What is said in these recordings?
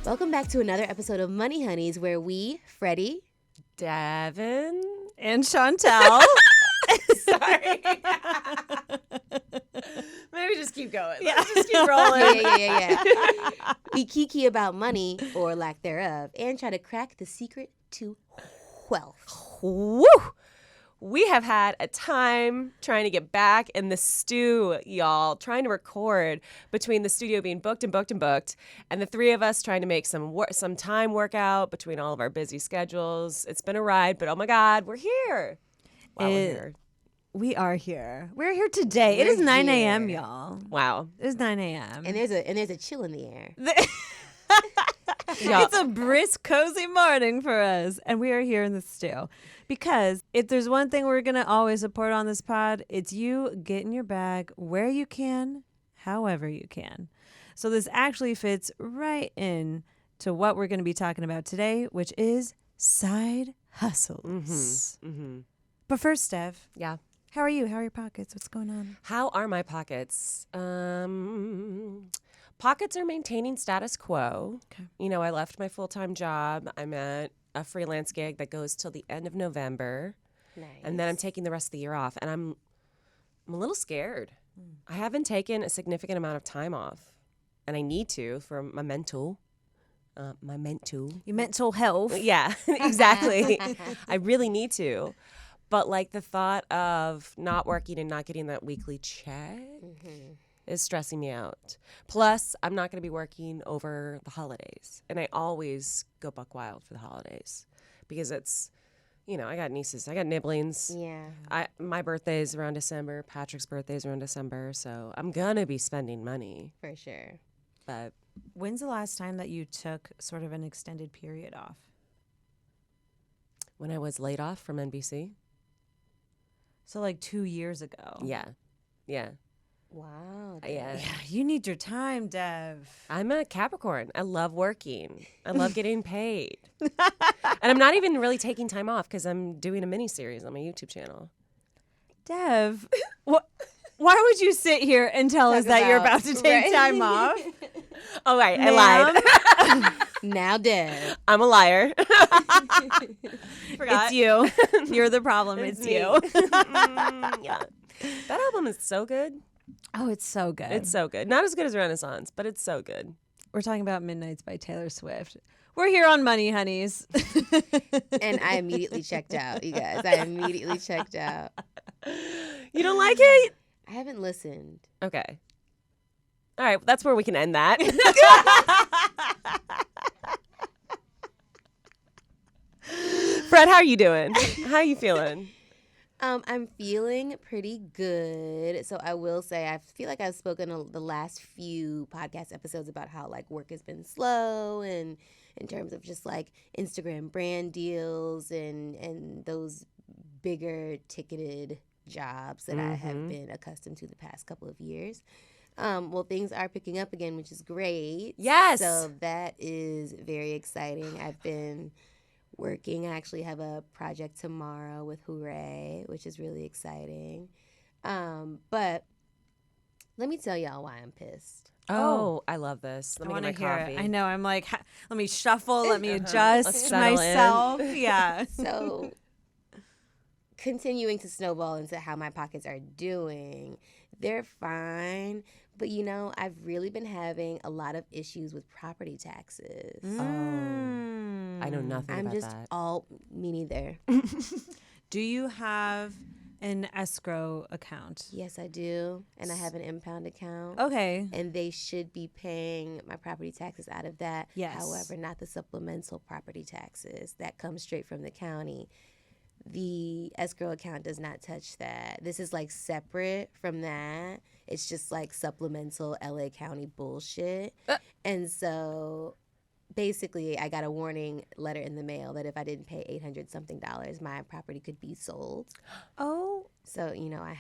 Welcome back to another episode of Money Honeys, where we, Freddie, Devin, and Chantel. Sorry. Maybe just keep going. Yeah. Let's just keep rolling. Yeah. We kiki about money, or lack thereof, and try to crack the secret to wealth. Woo! We have had a time trying to get back in the stew, y'all, trying to record between the studio being booked, and the three of us trying to make some time work out between all of our busy schedules. It's been a ride, but oh my God, we're here. Wow, we're here. We are here. We're here today. It is 9 a.m., y'all. Wow. It is 9 a.m. And there's a chill in the air. It's a brisk, cozy morning for us, and we are here in the stew. Because if there's one thing we're going to always support on this pod, it's you getting your bag where you can, however you can. So this actually fits right in to what we're going to be talking about today, which is side hustles. But first, Dev. Yeah. How are you? How are your pockets? What's going on? How are my pockets? Pockets are maintaining status quo. Okay. You know, I left my full-time job. I'm at a freelance gig that goes till the end of November. Nice. And then I'm taking the rest of the year off. And I'm a little scared. I haven't taken a significant amount of time off. And I need to for my mental. Your mental health. Yeah, exactly. I really need to. But like the thought of not working and not getting that weekly check is stressing me out. Plus, I'm not going to be working over the holidays. And I always go buck wild for the holidays because it's, you know, I got nieces, I got nibblings. Yeah. My birthday is around December. Patrick's birthday is around December. So I'm going to be spending money. For sure. But When's the last time that you took sort of an extended period off? when I was laid off from NBC. So like 2 years ago. Yeah. Wow. Yeah. Yeah, you need your time, Dev. I'm a Capricorn. I love working. I love getting paid. And I'm not even really taking time off because I'm doing a mini series on my YouTube channel. Dev, why would you sit here and tell us that you're about to take time off? Oh, right. I lied. Now, Dev. I'm a liar. It's you. You're the problem. It's me. you. Yeah. That album is so good. Oh, it's so good. It's so good. Not as good as Renaissance, but it's so good. We're talking about Midnights by Taylor Swift. We're here on Money Honeys. And I immediately checked out, you guys. I immediately checked out. You don't like it? I haven't listened. Okay. All right. That's where we can end that. Fred, how are you doing? How are you feeling? I'm feeling pretty good. So I will say, I feel like I've spoken the last few podcast episodes about how like work has been slow, and in terms of just like Instagram brand deals and those bigger ticketed jobs that I have been accustomed to the past couple of years. Well, things are picking up again, which is great. Yes. So that is very exciting. I've been working. I actually have a project tomorrow with Hooray, which is really exciting. But let me tell y'all why I'm pissed. Oh, I love this. Let I me want get to my hear coffee. it. I know. I'm like, let me shuffle. Let me adjust Let's settle in. myself. Yeah. So continuing to snowball into how my pockets are doing, they're fine. But, you know, I've really been having a lot of issues with property taxes. I know nothing I'm about just that. me neither. Do you have an escrow account? Yes, I do. And I have an impound account. Okay. And they should be paying my property taxes out of that. Yes. However, not the supplemental property taxes. That comes straight from the county. The escrow account does not touch that. This is like separate from that. It's just like supplemental LA County bullshit. And so basically I got a warning letter in the mail that if I didn't pay $800 something, my property could be sold. Oh. So, you know, I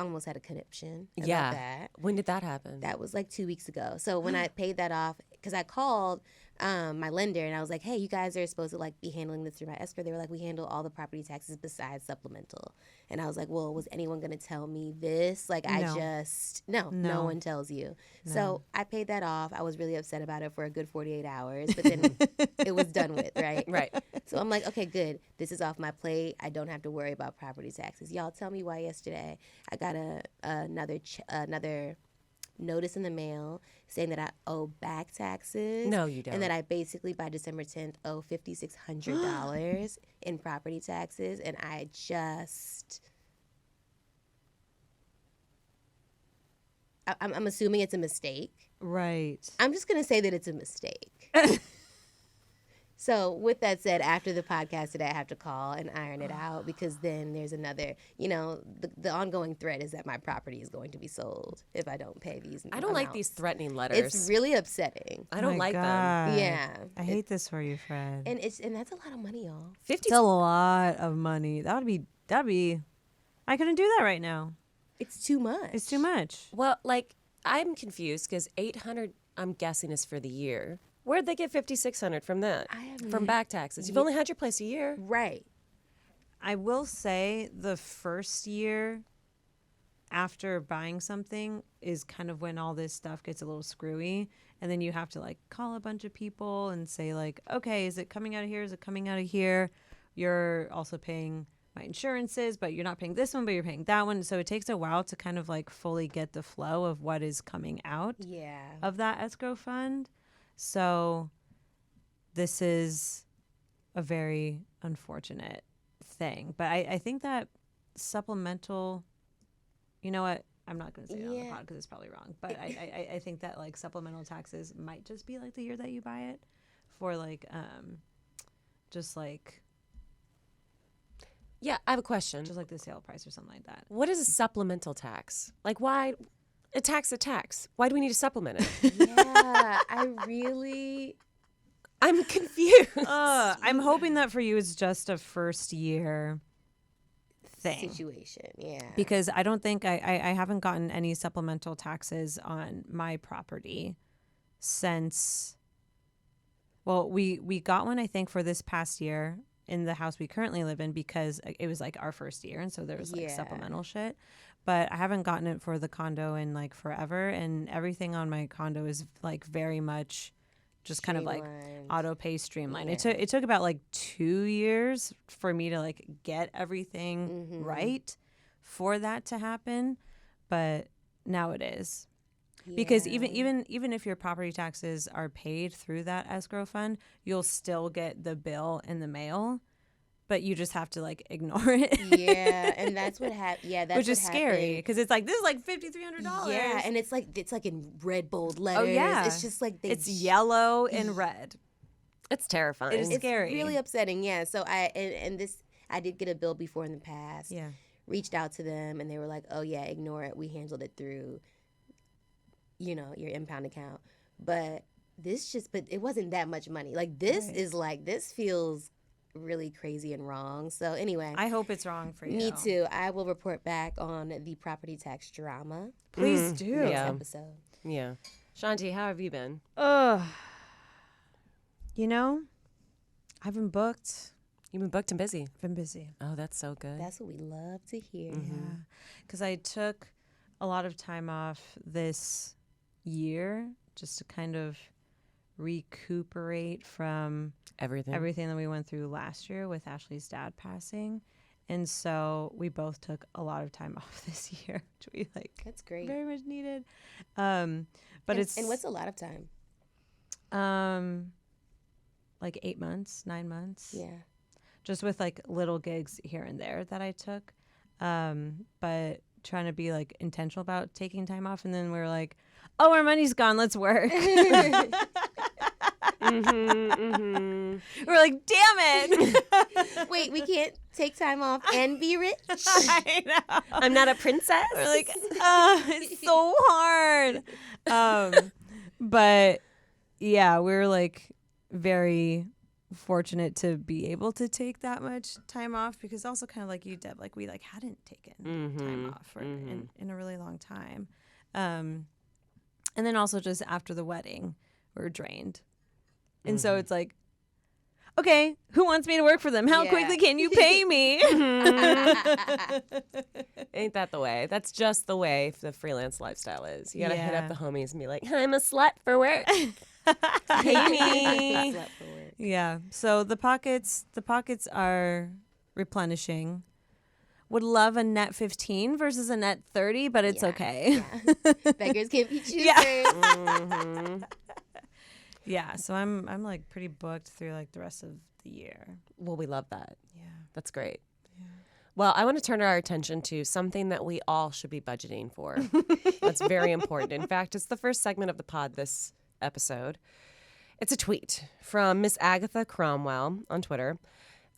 almost had a conniption about that. When did that happen? That was like 2 weeks ago. So when I paid that off, because I called my lender, and I was like, hey, you guys are supposed to like be handling this through my escrow. They were like, we handle all the property taxes besides supplemental. And I was like, well, was anyone going to tell me this? Like, no one tells you. No. So I paid that off. I was really upset about it for a good 48 hours, but then it was done with, right? Right. So I'm like, okay, good. This is off my plate. I don't have to worry about property taxes. Y'all, tell me why yesterday I got another notice in the mail saying that I owe back taxes. No, you don't. And that I basically by December 10th owe $5,600 in property taxes. And I'm assuming it's a mistake. Right. I'm just going to say that it's a mistake. So with that said, after the podcast today, I have to call and iron it out because then there's another, the ongoing threat is that my property is going to be sold if I don't pay these I don't like amounts. these threatening letters. It's really upsetting. I don't My like them. God. Yeah. I hate this for you, Fred. And that's a lot of money, y'all. 50. It's a lot of money. That'd be. I couldn't do that right now. It's too much. It's too much. Well, like I'm confused because 800, I'm guessing, is for the year. Where'd they get 5,600 from that? From back taxes. You've only had your place a year. Right. I will say the first year after buying something is kind of when all this stuff gets a little screwy. And then you have to like call a bunch of people and say like, okay, is it coming out of here? Is it coming out of here? You're also paying my insurances, but you're not paying this one, but you're paying that one. So it takes a while to kind of like fully get the flow of what is coming out of that escrow fund. So this is a very unfortunate thing. But I think that supplemental, you know what? I'm not going to say it on the pod because it's probably wrong. But I think that like supplemental taxes might just be like the year that you buy it for like just like. Yeah, I have a question. Just like the sale price or something like that. What is a supplemental tax? Like why? A tax. Why do we need to supplement it? Yeah, I'm confused. I'm hoping that for you it's just a first year thing. Situation, yeah. Because I don't think I haven't gotten any supplemental taxes on my property since, well, we got one, I think, for this past year in the house we currently live in because it was like our first year. And so there was like supplemental shit. But I haven't gotten it for the condo in like forever. And everything on my condo is like very much just kind of like auto pay streamlined. Yeah. It took about like 2 years for me to like get everything right for that to happen. But now it is. Yeah. Because even if your property taxes are paid through that escrow fund, you'll still get the bill in the mail. But you just have to like ignore it. Yeah, and that's what happened. Yeah, that's which is what scary because it's like this is like $5,300. Yeah, and it's like in red bold letters. Oh yeah, it's just like it's yellow and red. It's terrifying. It's scary. Really upsetting. Yeah. So I did get a bill before in the past. Yeah. Reached out to them and they were like, "Oh yeah, ignore it. We handled it through, your impound account." But it wasn't that much money. Like this is like this feels really crazy and wrong. So anyway, I hope it's wrong for you. Me too. I will report back on the property tax drama. Please do. Next episode. Yeah. Shanti, how have you been? I've been booked. You've been booked and busy. I've been busy. Oh, that's so good. That's what we love to hear. Yeah. Because I took a lot of time off this year just to kind of recuperate from everything that we went through last year with Ashley's dad passing. And so we both took a lot of time off this year, which we that's great. Very much needed. And what's a lot of time? Like 8 months, 9 months. Yeah. Just with like little gigs here and there that I took. But trying to be like intentional about taking time off, and then we were like, oh, our money's gone, let's work. We're like, damn it. Wait, we can't take time off and be rich? I know. I'm not a princess. We're like, it's so hard. But yeah, we're like very fortunate to be able to take that much time off, because also kind of like you, Deb, like we like hadn't taken time off for in a really long time. And then also just after the wedding, we were drained. And so it's like, okay, who wants me to work for them? How Yeah. quickly can you pay me? Ain't that the way? That's just the way the freelance lifestyle is. You gotta hit up Yeah. the homies and be like, I'm a slut for work. Pay me. Slept for work. Yeah. So the pockets are replenishing. Would love a net 15 versus a net 30, but it's Yeah. okay. Yeah. Beggars can't be choosers. Mhm. Yeah. So I'm like pretty booked through like the rest of the year. Well, we love that. Yeah. That's great. Well, I want to turn our attention to something that we all should be budgeting for. That's very important. In fact, it's the first segment of the pod this episode. It's a tweet from Miss Agatha Cromwell on Twitter.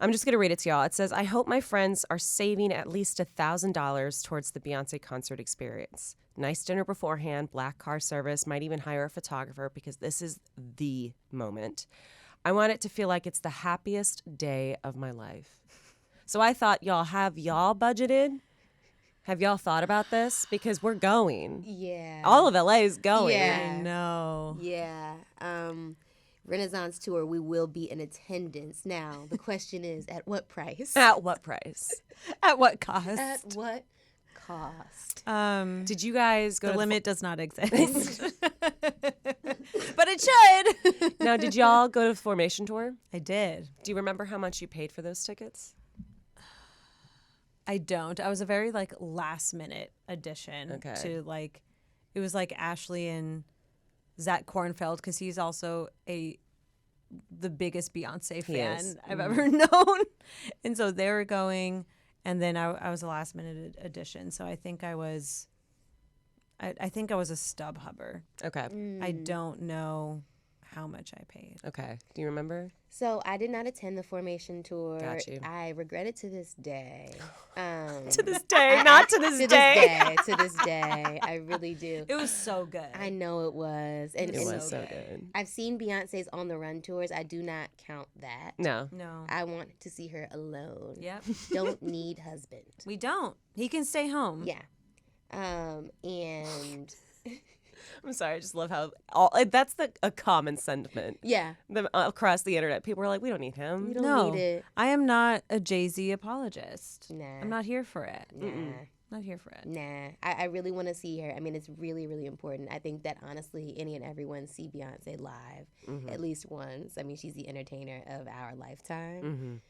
I'm just going to read it to y'all. It says, I hope my friends are saving at least $1,000 towards the Beyoncé concert experience. Nice dinner beforehand, black car service, might even hire a photographer because this is the moment. I want it to feel like it's the happiest day of my life. So I thought, have y'all budgeted? Have y'all thought about this? Because we're going. Yeah. All of LA is going. Yeah. I know. Yeah. Renaissance tour, we will be in attendance. Now, the question is, at what price? At what price? At what cost? At what cost? Did you guys go The to limit does not exist. But it should. Now, did y'all go to the Formation tour? I did. Do you remember how much you paid for those tickets? I don't. I was a very like last minute addition Okay. to like, it was like Ashley and Zach Kornfeld because he's also the biggest Beyonce fan is. I've ever known, and so they were going, and then I was a last minute addition. So I think I was a stub hubber. Okay. I don't know how much I paid. Okay. Do you remember? So I did not attend the Formation tour. Got you. I regret it to this day. To this day, not to this day. To this day, I really do. It was so good. I know it was, and It and was so good. I've seen Beyonce's on the run tours. I do not count that. No. No. I want to see her alone. Yep. Don't need husband. We don't. He can stay home. Yeah. And I'm sorry. I just love how that's a common sentiment. yeah, Across the internet, people are like, we don't need him. we don't No, need it. I am not a Jay-Z apologist. Nah. I'm not here for it. Nah. Not here for it. Nah, I really want to see her. I mean, it's really, really important. I think that honestly, any and everyone see Beyonce live at least once. I mean, she's the entertainer of our lifetime.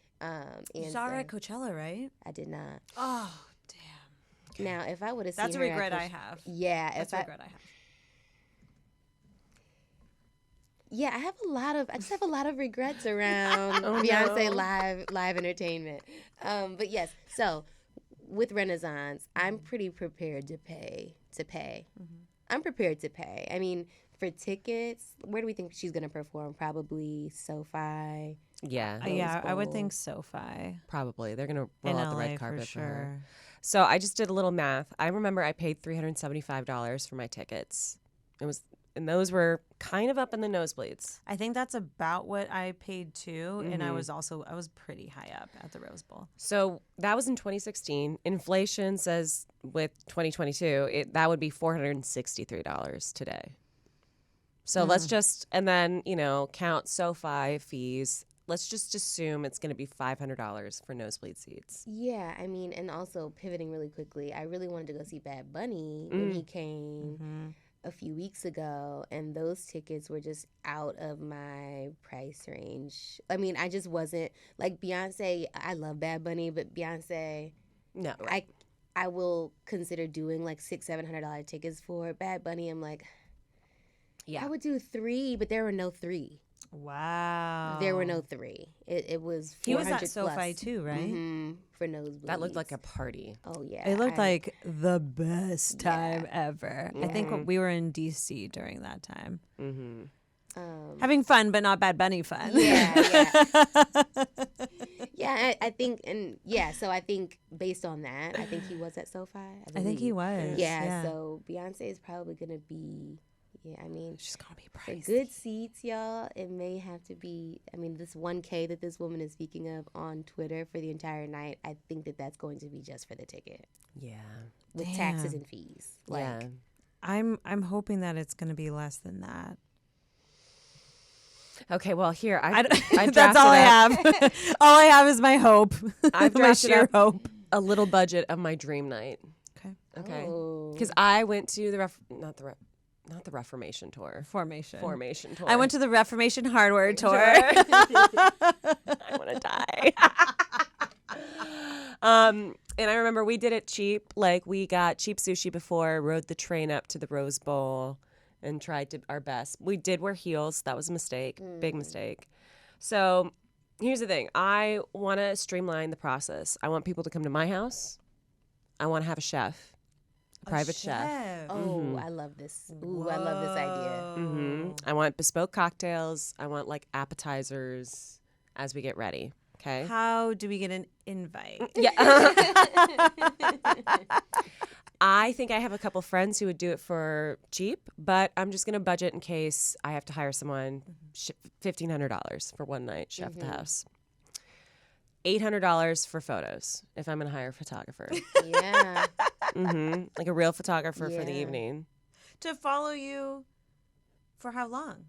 You And saw her so at Coachella, right? I did not. Oh, damn. Now, if I would have seen That's a her at regret I have. Yeah, That's if a I regret I have. yeah, I just have a lot of regrets around Oh, Beyonce no. live entertainment. But yes, so with Renaissance, I'm pretty prepared to pay. I'm prepared to pay. I mean, for tickets, where do we think she's gonna perform? Probably SoFi. Yeah. Yeah, I would Bowl. think SoFi. Probably. They're going to In roll out the LA red carpet for for her. sure. So I just did a little math. I remember I paid $375 for my tickets. And those were kind of up in the nosebleeds. I think that's about what I paid too, and I was pretty high up at the Rose Bowl. So that was in 2016. Inflation says with 2022, that would be $463 today. So let's just, and then, count SoFi fees. Let's just assume it's going to be $500 for nosebleed seats. Yeah, I mean, and also pivoting really quickly, I really wanted to go see Bad Bunny when he came a few weeks ago, and those tickets were just out of my price range. I mean, I just wasn't like Beyonce. I love Bad Bunny, but Beyonce, No. I will consider doing like $600-$700 tickets for Bad Bunny. I'm like, Yeah. I would do 3, but there were no 3. Wow. There were no 3. It was 400 He was at plus. SoFi too, right? For nosebleeds. That looked like a party. Oh yeah. It looked like the best time ever. I think we were in DC during that time. Having fun, but not Bad Bunny fun. Yeah. Yeah, I think, and yeah, so I think based on that, I think he was at SoFi. I think he believe. was. Yeah, so Beyonce is probably going to be, I mean, She's gonna be for pricey. good seats, y'all, it may have to be, I mean, this 1K that this woman is speaking of on Twitter for the entire night, I think that that's going to be just for the ticket Yeah. with taxes and fees. Like, Yeah. I'm hoping that it's gonna be less than that. Okay, well, here That's all I have. All I have is my hope. I've my drafted sheer up hope. a little budget of my dream night. Okay. Oh. Because I went to not the Reformation tour. Formation Tour. I went to the Reformation hardware tour. I want to die. And I remember we did it cheap. Like, we got cheap sushi before, rode the train up to the Rose Bowl, and tried our best. We did wear heels. That was a mistake. Big mistake. So here's the thing. I want to streamline the process. I want people to come to my house. I want to have a chef. Private chef. Oh, I love this. Ooh, I love this idea. I want bespoke cocktails. I want like appetizers as we get ready. Okay. How do we get an invite? Yeah. I think I have a couple friends who would do it for cheap, but I'm just going to budget in case I have to hire someone. $1,500 for one night, chef at the house. $800 for photos if I'm going to hire a photographer. Yeah. Like a real photographer for the Yeah. evening. To follow you for how long?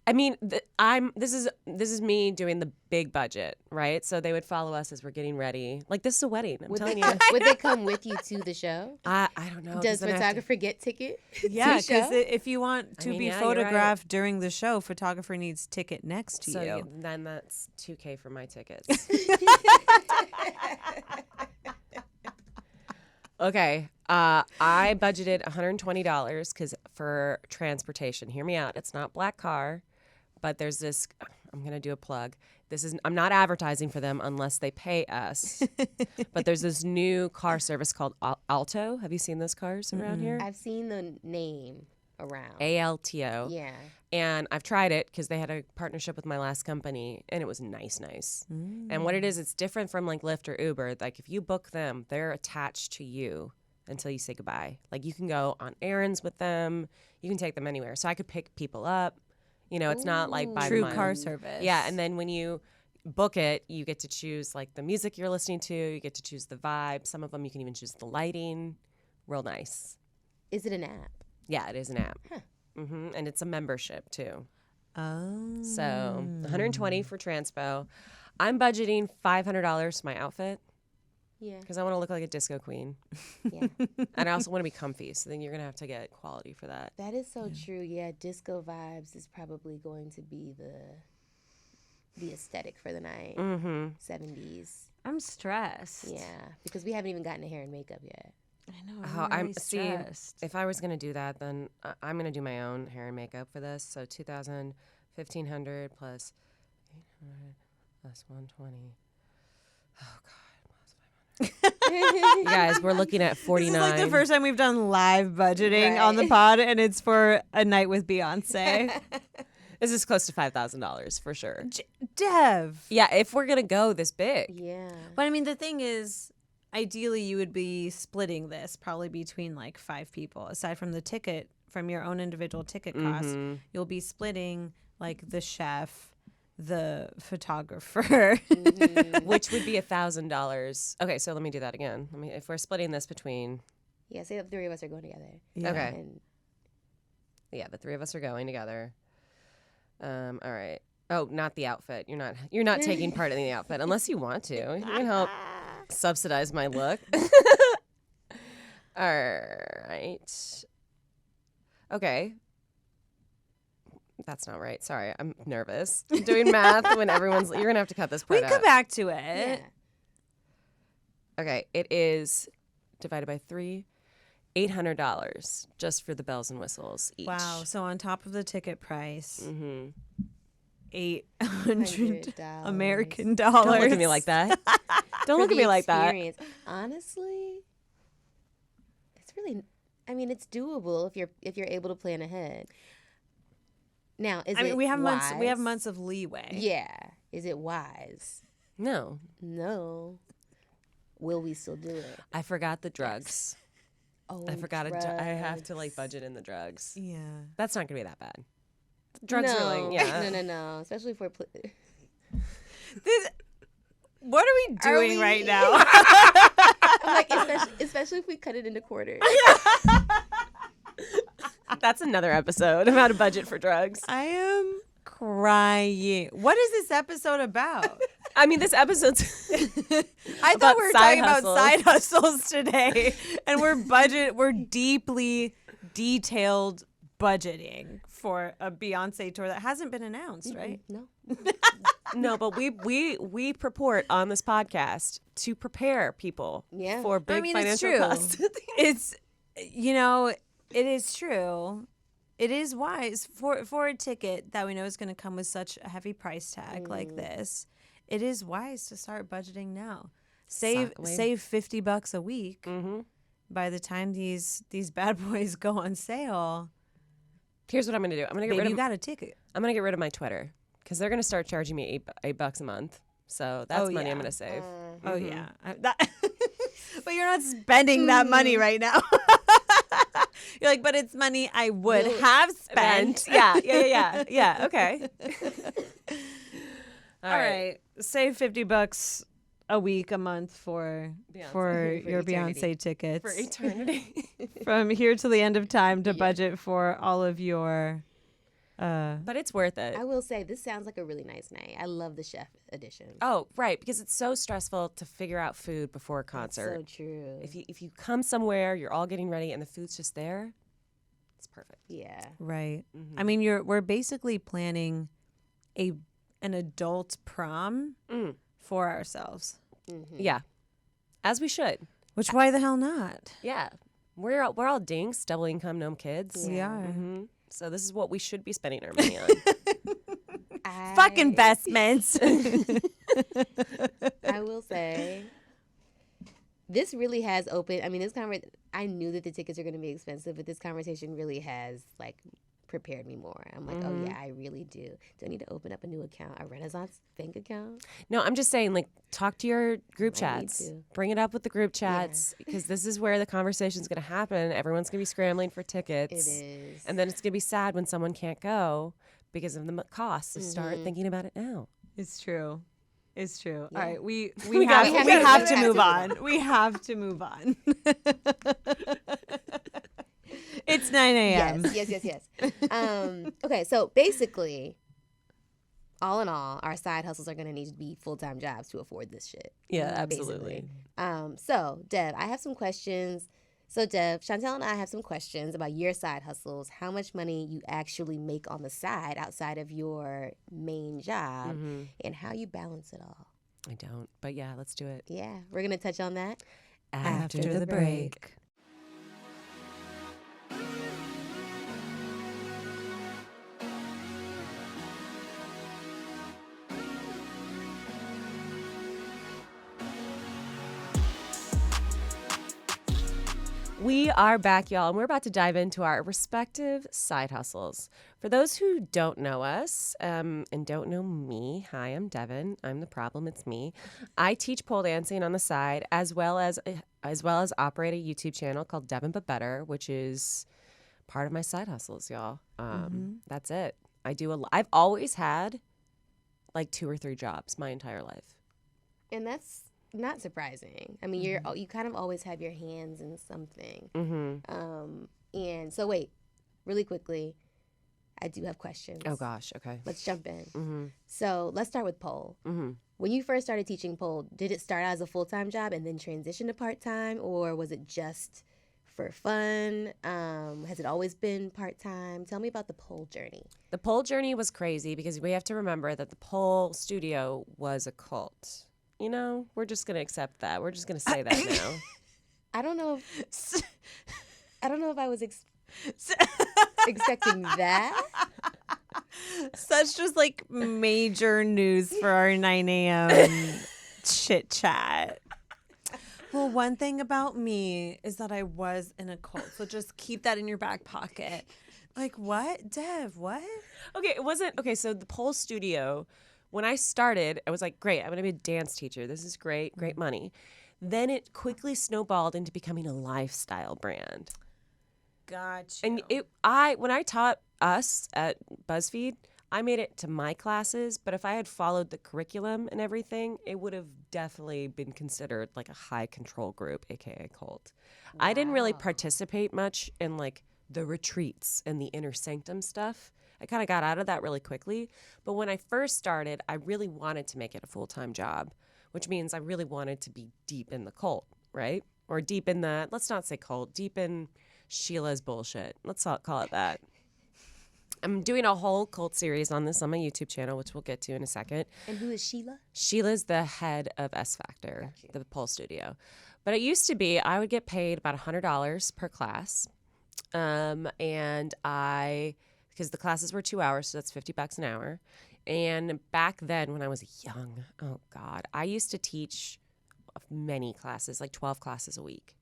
I mean, this is me doing the big budget, right? So they would follow us as we're getting ready. Like, this is a wedding. I'm telling you. Would they come with you to the show? I don't know. Does photographer get ticket? Yeah, to show? because if you want to be yeah, you're right. photographed during the show, photographer needs ticket next to So you. then that's $2,000 for my tickets. Okay. I budgeted $120 because for transportation. Hear me out. It's not Black Car, but there's this. I'm gonna do a plug. I'm not advertising for them unless they pay us. But there's this new car service called Alto. Have you seen those cars around here? I've seen the name around. ALTO. Yeah. And I've tried it because they had a partnership with my last company, and it was nice. And what it is, it's different from like Lyft or Uber. Like, if you book them, they're attached to you until you say goodbye. Like, you can go on errands with them. You can take them anywhere. So I could pick people up. You know, it's not like by the True mile. car service. Yeah, and then when you book it, you get to choose like the music you're listening to. You get to choose the vibe. Some of them you can even choose the lighting. Real nice. Is it an app? Yeah, it is an app. Huh. And it's a membership too. Oh. So $120 for transpo. I'm budgeting $500 for my outfit Yeah. because I want to look like a disco queen. Yeah. And I also want to be comfy. So then you're going to have to get quality for that. That is so true. Yeah, disco vibes is probably going to be the aesthetic for the night. 70s. I'm stressed. Yeah, because we haven't even gotten to hair and makeup yet. I know. Oh, I'm really see, stressed. if I was going to do that, then I'm going to do my own hair and makeup for this. So $2,000, $1,500 plus 800 plus 120. Oh God. You guys, we're looking at 49. This is like the first time we've done live budgeting on the pod, and it's for a night with Beyonce. This is close to $5,000 for sure. Dev. Yeah, if we're gonna go this big. Yeah. But I mean, the thing is, ideally, you would be splitting this probably between like 5 people. Aside from the ticket, from your own individual ticket cost, you'll be splitting like the chef, the photographer. Which would be $1,000. Okay, so let me do that again. If we're splitting this between. Yeah, say the three of us are going together. Yeah. Okay. And Yeah, the three of us are going together. All right. Oh, not the outfit. You're not taking part in the outfit unless you want to. You can help subsidize my look. All right. Okay. That's not right. Sorry, I'm nervous. I'm doing math when everyone's. You're gonna have to cut this part We out. come back to yeah. it. Okay, it is divided by 3. $800 just for the bells and whistles each. Wow. So on top of the ticket price, Mm-hmm. $800 $100. American dollars. Don't look at me like that. Don't For look at the me like that. experience. Honestly, it's really. I mean, it's doable if you're able to plan ahead. Now, is I mean, it we have wise? months of leeway. Yeah. Is it wise? No, No. Will we still do it? I forgot the drugs. Oh, I forgot I have to like drugs. budget in the drugs. Yeah. That's not gonna be that bad. Drugs no, are like, yeah. No. Especially if we're. What are we doing we- right now? I'm like, especially if we cut it into quarters. That's another episode of how to budget for drugs. I am crying. What is this episode about? I mean, this episode's I thought we were side talking hustles. about side hustles today, and we're deeply detailed budgeting for a Beyoncé tour that hasn't been announced, right? No. No, but we purport on this podcast to prepare people Yeah. for big it's financial true. costs. It's, it is true. It is wise for a ticket that we know is going to come with such a heavy price tag like this. It is wise to start budgeting now. Save $50 a week. Mm-hmm. By the time these bad boys go on sale. Here's what I'm gonna do. I'm gonna get Baby, rid you of. got a ticket. I'm gonna get rid of my Twitter because they're gonna start charging me $8 a month. So that's money yeah. I'm gonna save. Oh yeah, but you're not spending that money right now. You're like, but it's money I would have spent. Yeah. Okay. All right. Save $50 a week, a month for your eternity. Beyonce tickets For eternity. from here to the end of time to budget for all of your. But it's worth it. I will say this sounds like a really nice night. I love the chef edition. Oh, right, because it's so stressful to figure out food before a That's concert. so true. If you come somewhere, you're all getting ready, and the food's just there, it's perfect. Yeah. Right. Mm-hmm. I mean, we're basically planning an adult prom for ourselves. Yeah, as we should. Which why the hell not? Yeah, we're all dinks, double income, no kids. We are. Mm-hmm. So this is what we should be spending our money on. Fuck investments. I will say, this really has opened. I mean, I knew that the tickets are going to be expensive, but this conversation really has prepared me more. I'm like, oh yeah, I really do. Do I need to open up a new account, a Renaissance bank account? No, I'm just saying, talk to your group I need chats. to. Bring it up with the group chats because this is where the conversation's going to happen. Everyone's going to be scrambling for tickets. It is. And then it's going to be sad when someone can't go because of the costs. So start thinking about it now. It's true. It's true. Yeah. All right, we got- have, we we have have to to move move on. on. We have to move on. It's 9 a.m. Yes. Okay, so basically, all in all, our side hustles are going to need to be full-time jobs to afford this shit. Yeah, basically. absolutely. So, Dev, I have some questions. So, Dev, Chantel and I have some questions about your side hustles, how much money you actually make on the side outside of your main job, and how you balance it all. I don't. But yeah, let's do it. Yeah, we're going to touch on that. After the break. We are back, y'all, and we're about to dive into our respective side hustles. For those who don't know us and don't know me, hi, I'm Devin. I'm the problem. It's me. I teach pole dancing on the side, as well as operate a YouTube channel called Devin But Better, which is part of my side hustles, y'all. That's it. I've always had 2 or 3 jobs my entire life. And that's not surprising. I mean, you kind of always have your hands in something. And so wait, really quickly, I do have questions. Oh gosh, okay. Let's jump in. So let's start with pole. When you first started teaching pole, did it start out as a full-time job and then transition to part-time, or was it just for fun? Has it always been part-time? Tell me about the pole journey. The pole journey was crazy because we have to remember that the pole studio was a cult. You know, we're just going to accept that. Like going to say that now. I don't know if I was expecting that. Such just major news for our 9 a.m. chit chat. Well, one thing about me is that I was in a cult, so just keep that in your back pocket. What? Dev, what? Okay, it wasn't. Okay, so the pole studio, when I started, I was like, great, I'm going to be a dance teacher. This is great money. Then it quickly snowballed into becoming a lifestyle brand. Gotcha. And when I taught us at BuzzFeed, I made it to my classes, but if I had followed the curriculum and everything, it would have definitely been considered a high control group, aka cult. Wow. I didn't really participate much in the retreats and the inner sanctum stuff. I kind of got out of that really quickly. But when I first started, I really wanted to make it a full-time job, which means I really wanted to be deep in the cult, right? Or deep in the, let's not say cult, deep in Sheila's bullshit. Let's not call it that. I'm doing a whole cult series on this on my YouTube channel, which we'll get to in a second. And who is Sheila? Sheila's the head of S Factor, the pole studio. But it used to be I would get paid about $100 per class. And because the classes were 2 hours, so that's $50 an hour. And back then when I was young, oh God, I used to teach many classes, like 12 classes a week.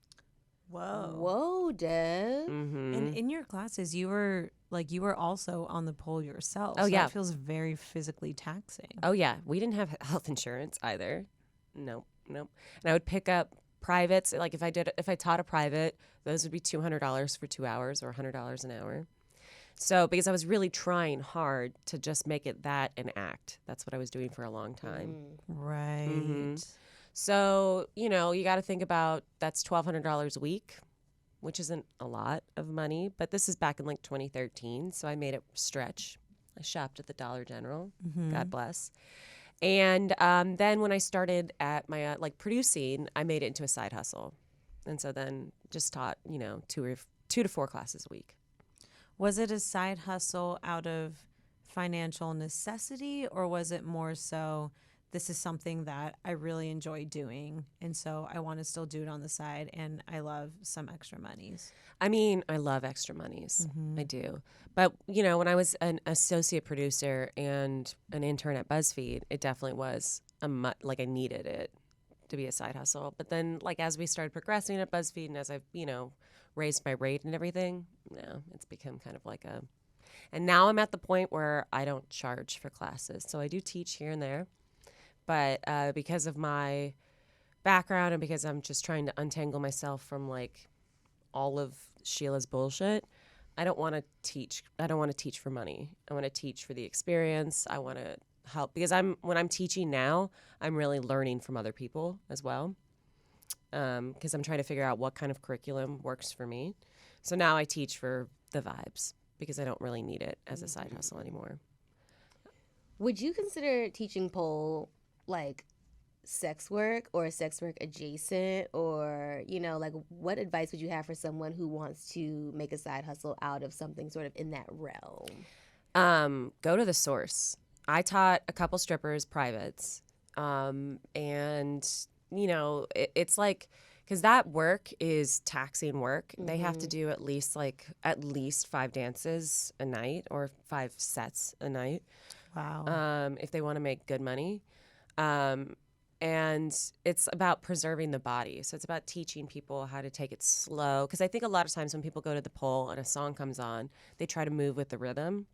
Whoa, Dev. Mm-hmm. And in your classes, you were also on the pole yourself. Oh, so yeah. It feels very physically taxing. Oh, yeah. We didn't have health insurance either. Nope. And I would pick up privates. Like if I taught a private, those would be $200 for 2 hours or $100 an hour. So because I was really trying hard to just make it that an act. That's what I was doing for a long time. Right. Mm-hmm. So, you got to think about that's $1,200 a week, which isn't a lot of money. But this is back in like 2013. So I made it stretch. I shopped at the Dollar General. Mm-hmm. God bless. And then when I started at my producing, I made it into a side hustle. And so then just taught, 2 to 4 classes a week. Was it a side hustle out of financial necessity, or was it more so this is something that I really enjoy doing, and so I want to still do it on the side, and I love some extra monies? I mean, I love extra monies. I do. But, when I was an associate producer and an intern at BuzzFeed, it definitely was I needed it to be a side hustle. But then, as we started progressing at BuzzFeed and as I've, raised my rate and everything, it's become kind of and now I'm at the point where I don't charge for classes. So I do teach here and there. But because of my background and because I'm just trying to untangle myself from all of Sheila's bullshit, I don't want to teach. I don't want to teach for money. I want to teach for the experience. I want to help because when I'm teaching now, I'm really learning from other people as well. Because I'm trying to figure out what kind of curriculum works for me. So now I teach for the vibes because I don't really need it as a side hustle anymore. Would you consider teaching pole sex work or sex work adjacent, or what advice would you have for someone who wants to make a side hustle out of something sort of in that realm? Go to the source. I taught a couple strippers privates, and it's because that work is taxing work. They have to do at least 5 dances a night or 5 sets a night. Wow. If they want to make good money. And it's about preserving the body. So it's about teaching people how to take it slow. Because I think a lot of times when people go to the pole and a song comes on, they try to move with the rhythm.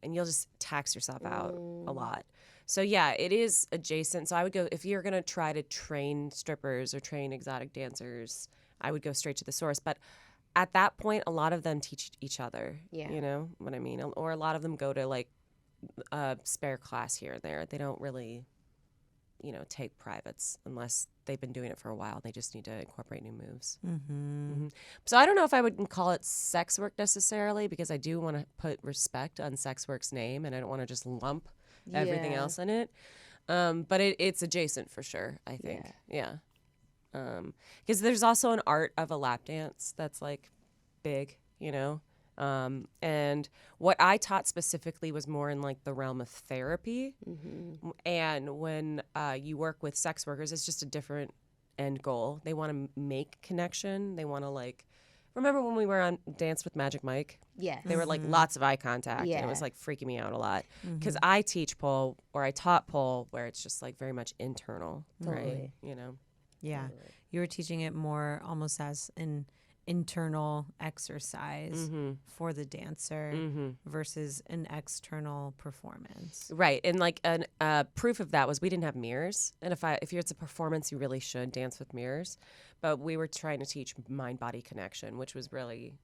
And you'll just tax yourself out a lot. So, yeah, it is adjacent. So I would go, if you're going to try to train strippers or train exotic dancers, I would go straight to the source. But at that point, a lot of them teach each other. Yeah. You know what I mean? Or a lot of them go to a spare class here and there. They don't really, take privates unless they've been doing it for a while. They just need to incorporate new moves. So I don't know if I would call it sex work necessarily, because I do want to put respect on sex work's name, and I don't want to just lump everything else in it. But it's adjacent for sure, I think. Yeah. Because there's also an art of a lap dance that's big, and what I taught specifically was more in the realm of therapy. And when you work with sex workers, it's just a different end goal. They want to make connection. They want to remember when we were on Dance with Magic Mike? Yeah. They were lots of eye contact. Yeah. And it was freaking me out a lot. Because I teach pole, or I taught pole, where it's just very much internal, right? Yeah. Totally. You were teaching it more almost as an internal exercise for the dancer versus an external performance. Right. And proof of that was we didn't have mirrors. And if it's a performance, you really should dance with mirrors. But we were trying to teach mind-body connection, which was really,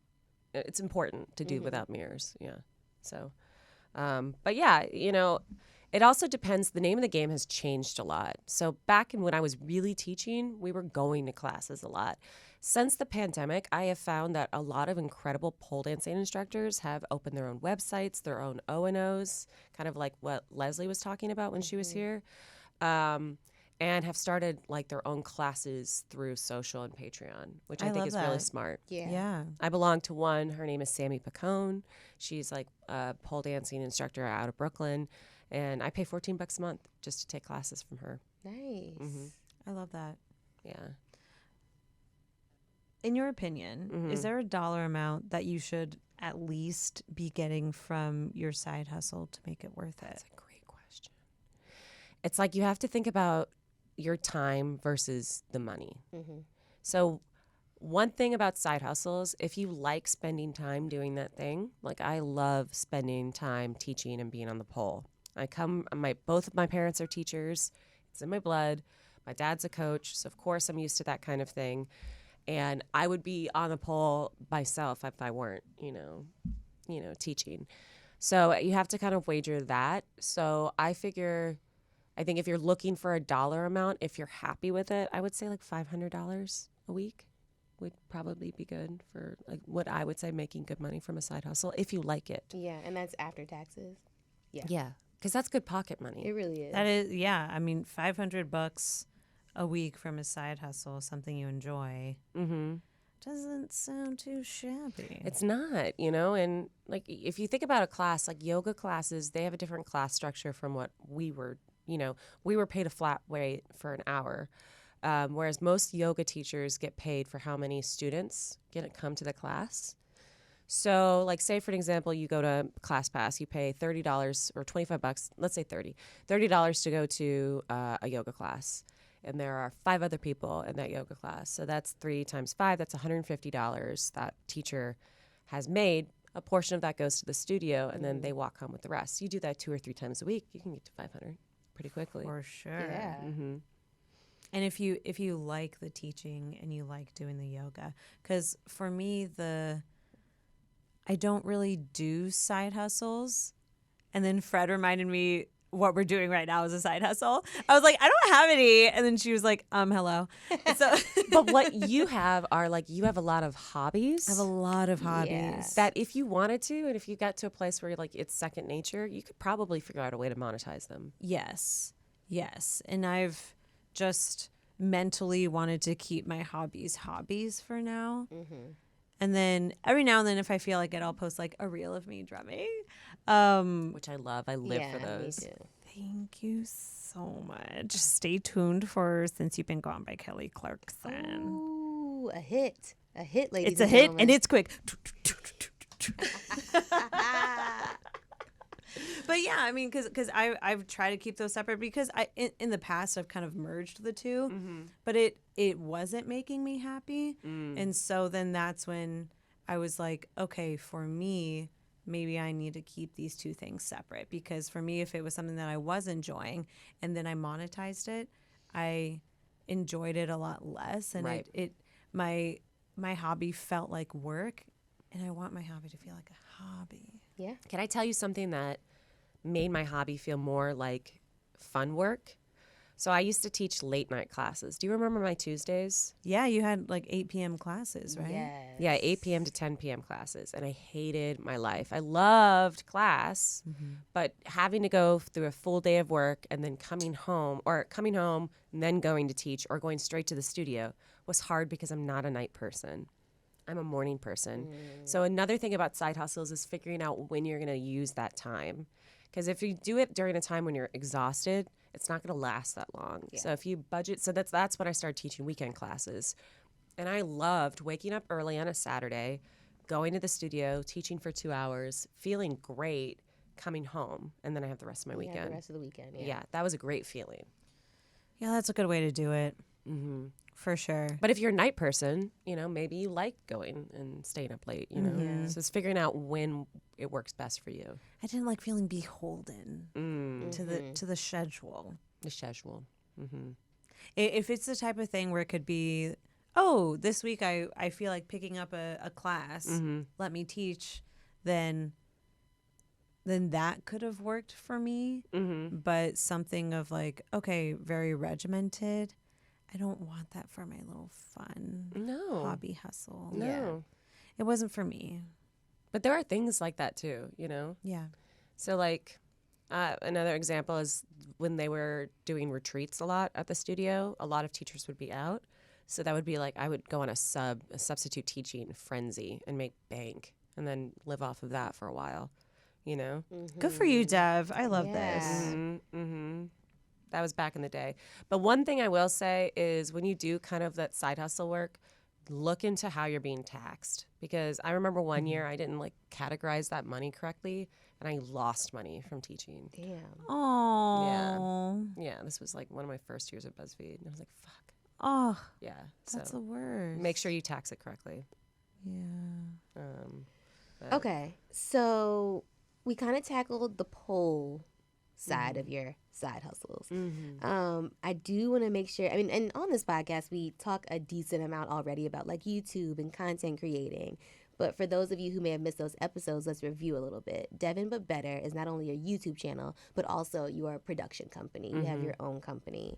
it's important to do without mirrors. Yeah. So, but yeah, it also depends. The name of the game has changed a lot. So back when I was really teaching, we were going to classes a lot. Since the pandemic, I have found that a lot of incredible pole dancing instructors have opened their own websites, their own O&Os, kind of like what Leslie was talking about when she was here, and have started like their own classes through social and Patreon, which I think love is really that. smart. Yeah. I belong to one. Her name is Sammy Pacone. She's like a pole dancing instructor out of Brooklyn, and I pay $14 a month just to take classes from her. Nice. I love that. Yeah. In your opinion, is there a dollar amount that you should at least be getting from your side hustle to make it worth it? That's a great question. It's like you have to think about your time versus the money. So one thing about side hustles, if you like spending time doing that thing, like I love spending time teaching and being on the pole. Both of my parents are teachers. It's in my blood. My dad's a coach, so of course I'm used to that kind of thing. And I would be on the pole myself if I weren't, teaching. So you have to kind of wager that. So I think if you're looking for a dollar amount, if you're happy with it, I would say like $500 a week would probably be good for like what I would say making good money from a side hustle if you like it. Yeah, and that's after taxes. Yeah, because that's good pocket money. It really is. That is, yeah. I mean, $500 a week from a side hustle, something you enjoy, doesn't sound too shabby. It's not, and like if you think about a class, like yoga classes, they have a different class structure from what we were, we were paid a flat rate for an hour. Whereas most yoga teachers get paid for how many students come to the class. So like say for an example, you go to ClassPass, you pay $30 or $25, let's say $30 to go to a yoga class. And there are 5 other people in that yoga class. So that's 3 times 5, that's $150 that teacher has made. A portion of that goes to the studio, and then they walk home with the rest. You do that 2 or 3 times a week, you can get to 500 pretty quickly. For sure. Yeah. And if you like the teaching and you like doing the yoga, because for me, I don't really do side hustles. And then Fred reminded me what we're doing right now is a side hustle. I was like, I don't have any. And then she was like, hello. So But what you have are like, you have a lot of hobbies. I have a lot of hobbies. Yeah. That if you wanted to, and if you got to a place where like it's second nature, you could probably figure out a way to monetize them. Yes. And I've just mentally wanted to keep my hobbies for now. And then every now and then, if I feel like it, I'll post like a reel of me drumming. Which I love. I live for those. Me too. Thank you so much. Stay tuned for Since You've Been Gone by Kelly Clarkson. Ooh, a hit, ladies. It's a and hit gentlemen. and it's quick. But yeah, I mean, because I've tried to keep those separate because in the past I've kind of merged the two, but it wasn't making me happy, and so then that's when I was like, okay, for me, maybe I need to keep these two things separate, because for me, if it was something that I was enjoying and then I monetized it, I enjoyed it a lot less, and Right. my hobby felt like work, and I want my hobby to feel like a hobby. Yeah. Can I tell you something that made my hobby feel more like fun work? So I used to teach late night classes. Do you remember my Tuesdays? Yeah, you had like 8 p.m. classes, right? Yes. Yeah, 8 p.m. to 10 p.m. classes. And I hated my life. I loved class, but having to go through a full day of work and then coming home and then going to teach or going straight to the studio was hard because I'm not a night person. I'm a morning person. So another thing about side hustles is figuring out when you're going to use that time. Because if you do it during a time when you're exhausted, it's not going to last that long. Yeah. So if you budget, so that's when I started teaching weekend classes. And I loved waking up early on a Saturday, going to the studio, teaching for 2 hours, feeling great, coming home, and then I have the rest of my Yeah, weekend. the rest of the weekend. Yeah, that was a great feeling. Yeah, that's a good way to do it. For sure. But if you're a night person, maybe you like going and staying up late, So it's figuring out when it works best for you. I didn't like feeling beholden to the schedule. The schedule. If it's the type of thing where it could be, oh, this week I feel like picking up a class, let me teach, then that could have worked for me. But something of like, okay, very regimented, I don't want that for my little fun hobby hustle. No. Yeah. It wasn't for me. But there are things like that too, you know? Yeah. So like another example is when they were doing retreats a lot at the studio, a lot of teachers would be out. So that would be like I would go on a substitute teaching frenzy and make bank and then live off of that for a while, you know? Good for you, Dev. I love Yeah. this. Mm-hmm. That was back in the day. But one thing I will say is when you do kind of that side hustle work, look into how you're being taxed. Because I remember one year I didn't like categorize that money correctly and I lost money from teaching. Damn. Oh. Yeah, this was like one of my first years at BuzzFeed. And I was like, fuck. Oh, Yeah. that's so the worst. make sure you tax it correctly. Yeah. Okay, so we kind of tackled the pole side of your side hustles. I do want to make sure, I mean, and on this podcast, we talk a decent amount already about like YouTube and content creating. But for those of you who may have missed those episodes, let's review a little bit. Devin But Better is not only your YouTube channel, but also your production company. You have your own company.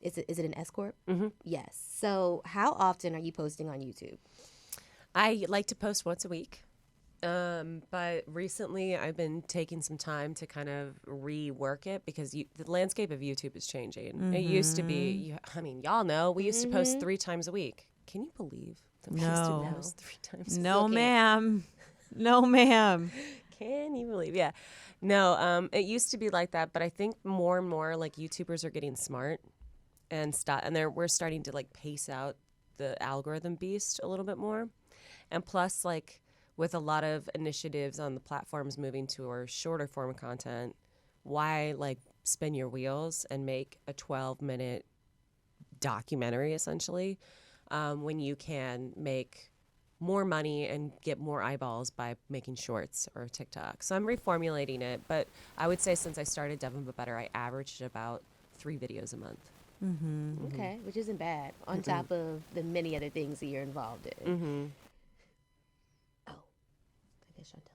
Is it an S Corp? Yes. So how often are you posting on YouTube? I like to post once a week. But recently I've been taking some time to kind of rework it because the landscape of YouTube is changing. It used to be, y'all know, we used to post 3 times a week. Can you believe that we used to No. post 3 times a week? No, ma'am. No, ma'am. Can you believe? Yeah. No, it used to be like that, but I think more and more like YouTubers are getting smart and we're starting to like pace out the algorithm beast a little bit more. And plus like with a lot of initiatives on the platforms moving to our shorter form content, why like spin your wheels and make a 12-minute documentary essentially when you can make more money and get more eyeballs by making shorts or TikTok. So I'm reformulating it, but I would say since I started Devin But Better, I averaged about 3 videos a month. Okay, which isn't bad on top of the many other things that you're involved in. Oh, I guess Chantel.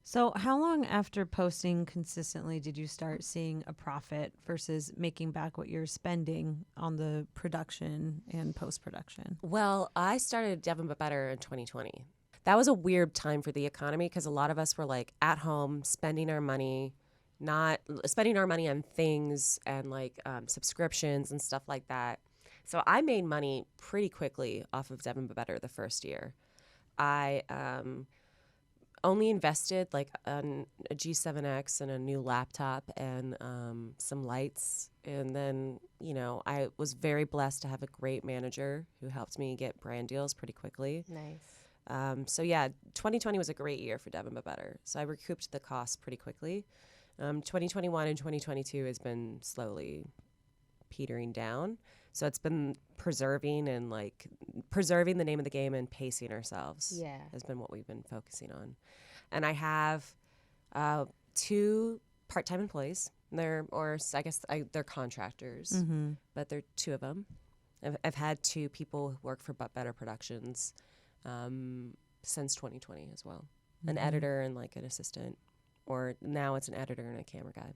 So, how long after posting consistently did you start seeing a profit versus making back what you're spending on the production and post-production? Well, I started Devin But Better in 2020. That was a weird time for the economy because a lot of us were like at home spending our money, not spending our money on things and like subscriptions and stuff like that. So I made money pretty quickly off of Devin But Better the first year. I only invested like on a G7X and a new laptop and some lights. And then, you know, I was very blessed to have a great manager who helped me get brand deals pretty quickly. Nice. So yeah, 2020 was a great year for Devin But Better. So I recouped the costs pretty quickly. 2021 and 2022 has been slowly petering down. So it's been preserving the name of the game and pacing ourselves. Yeah. Has been what we've been focusing on. And I have 2 part-time employees. They're contractors, but they're 2 of them. I've had 2 people who work for But Better Productions since 2020 as well. An editor and like an assistant, or now it's an editor and a camera guy.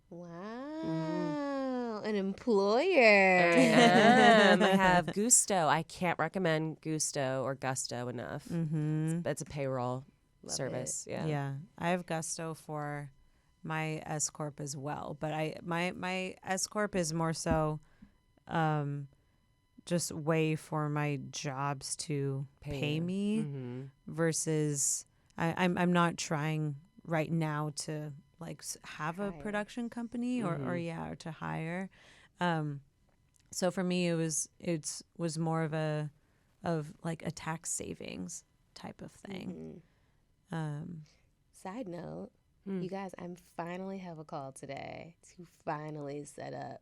Wow, an employer. I have Gusto. I can't recommend Gusto or Gusto enough. It's a payroll service. Yeah. Yeah, I have Gusto for my S Corp as well, but my S Corp is more so just way for my jobs to pay me versus I'm not trying right now to like have a production company or to hire. So for me it was more of like a tax savings type of thing. Side note, you guys, I finally have a call today to finally set up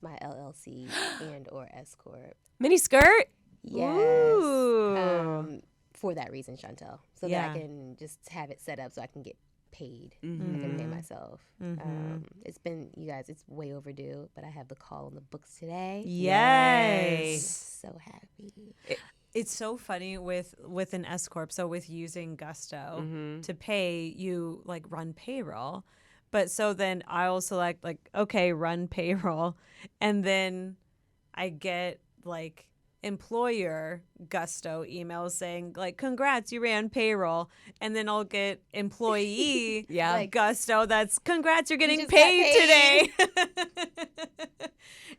my LLC and or S Corp. Mini skirt? Yes. Ooh. For that reason, Chantel. So that I can just have it set up so I can get paid. I can pay myself. It's been, you guys, it's way overdue, but I have the call on the books today. Yes. So happy. It's so funny with an S Corp, so with using Gusto to pay, you like run payroll, But so then I'll select like, okay, run payroll. And then I get like employer gusto emails saying like, congrats, you ran payroll. And then I'll get employee Yeah. gusto that's congrats, you're getting just got paid today.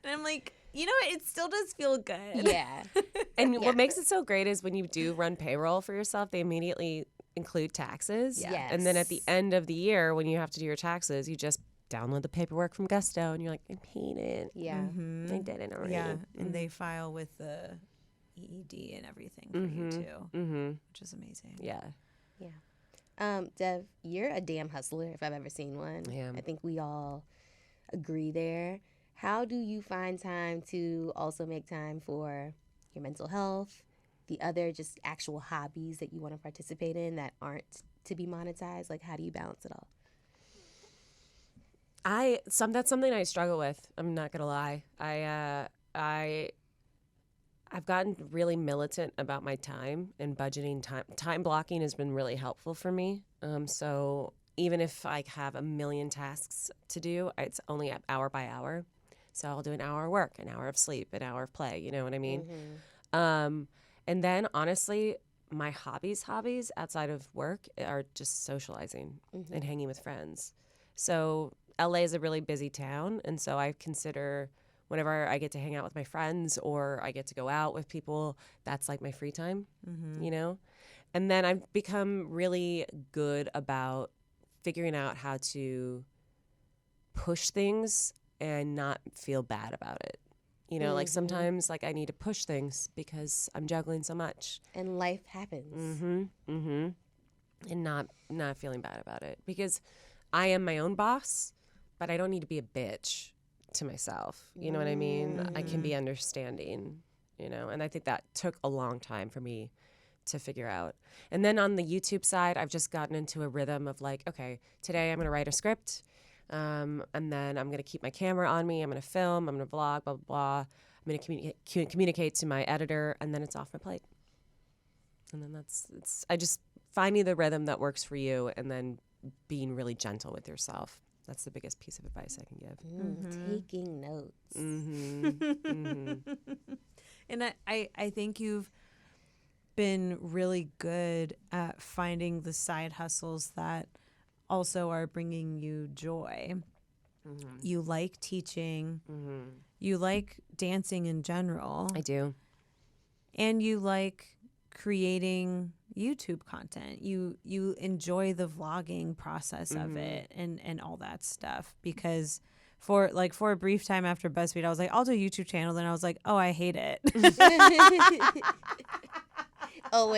And I'm like, you know what? It still does feel good. Yeah. And what makes it so great is when you do run payroll for yourself, they immediately include taxes. Yes. And then at the end of the year, when you have to do your taxes, you just download the paperwork from Gusto and you're like, I paid it. Yeah. I did it already. Yeah. And they file with the EED and everything for you too, which is amazing. Yeah. Dev, you're a damn hustler if I've ever seen one. I am. I think we all agree there. How do you find time to also make time for your mental health, the other just actual hobbies that you want to participate in that aren't to be monetized? Like, how do you balance it all? That's something I struggle with. I'm not gonna lie. I've gotten really militant about my time and budgeting time. Time blocking has been really helpful for me. So even if I have a million tasks to do, it's only hour by hour. So I'll do an hour of work, an hour of sleep, an hour of play. You know what I mean? And then honestly, my hobbies outside of work are just socializing and hanging with friends. So LA is a really busy town, and so I consider whenever I get to hang out with my friends or I get to go out with people, that's like my free time, you know? And then I've become really good about figuring out how to push things and not feel bad about it. You know, like sometimes like I need to push things because I'm juggling so much. And life happens. And not feeling bad about it because I am my own boss, but I don't need to be a bitch to myself. You know what I mean? I can be understanding, you know, and I think that took a long time for me to figure out. And then on the YouTube side, I've just gotten into a rhythm of like, okay, today I'm going to write a script, and then I'm going to keep my camera on me. I'm going to film. I'm going to vlog, blah, blah, blah. I'm going to communicate to my editor, and then it's off my plate. And then I just finding the rhythm that works for you and then being really gentle with yourself. That's the biggest piece of advice I can give. Taking notes. And I think you've been really good at finding the side hustles that also are bringing you joy. You like teaching. You like dancing in general. I do. And you like creating YouTube content. You enjoy the vlogging process of it and all that stuff, because for a brief time after BuzzFeed I was like, I'll do a YouTube channel, then I was like, oh, I hate it. Oh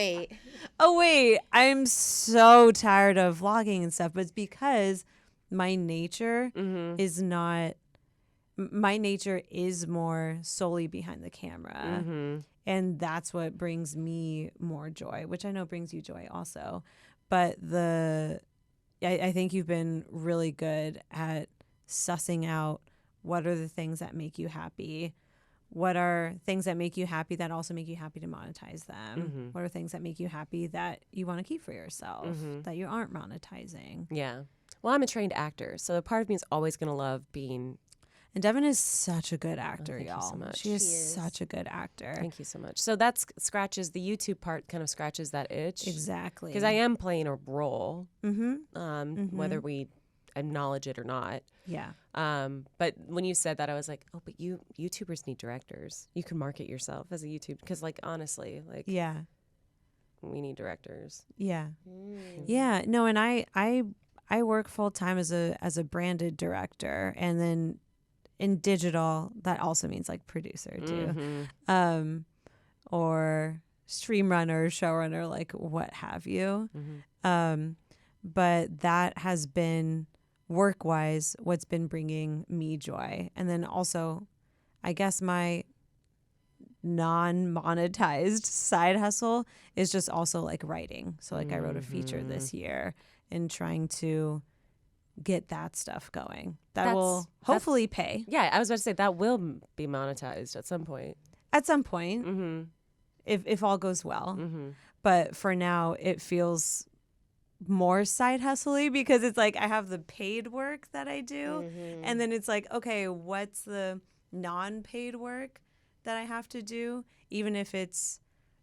wait, I'm so tired of vlogging and stuff. But it's because my nature is not, my nature is more solely behind the camera. And that's what brings me more joy, which I know brings you joy also. But I think you've been really good at sussing out what are the things that make you happy. What are things that make you happy that also make you happy to monetize them? What are things that make you happy that you want to keep for yourself, that you aren't monetizing? Yeah. Well, I'm a trained actor, so a part of me is always going to love being. And Devin is such a good actor, thank y'all. you so much. She is such a good actor. Thank you so much. So that scratches the YouTube part, kind of scratches that itch. Exactly. Because I am playing a role, whether we acknowledge it or not. Yeah. But when you said that, I was like, oh, but YouTubers need directors. You can market yourself as a YouTuber. Because, like, honestly, like, Yeah. we need directors. Yeah. Yeah. No, and I work full time as a branded director, and then in digital that also means like producer too, or stream runner, showrunner, like what have you. But that has been work wise what's been bringing me joy. And then also, I guess my non-monetized side hustle is just also like writing. So like I wrote a feature this year and trying to get that stuff going. That will hopefully pay. Yeah, I was about to say that will be monetized at some point. At some point, if all goes well. But for now, it feels more side hustly because it's like I have the paid work that I do. And then it's like, okay, what's the non-paid work that I have to do? Even if it's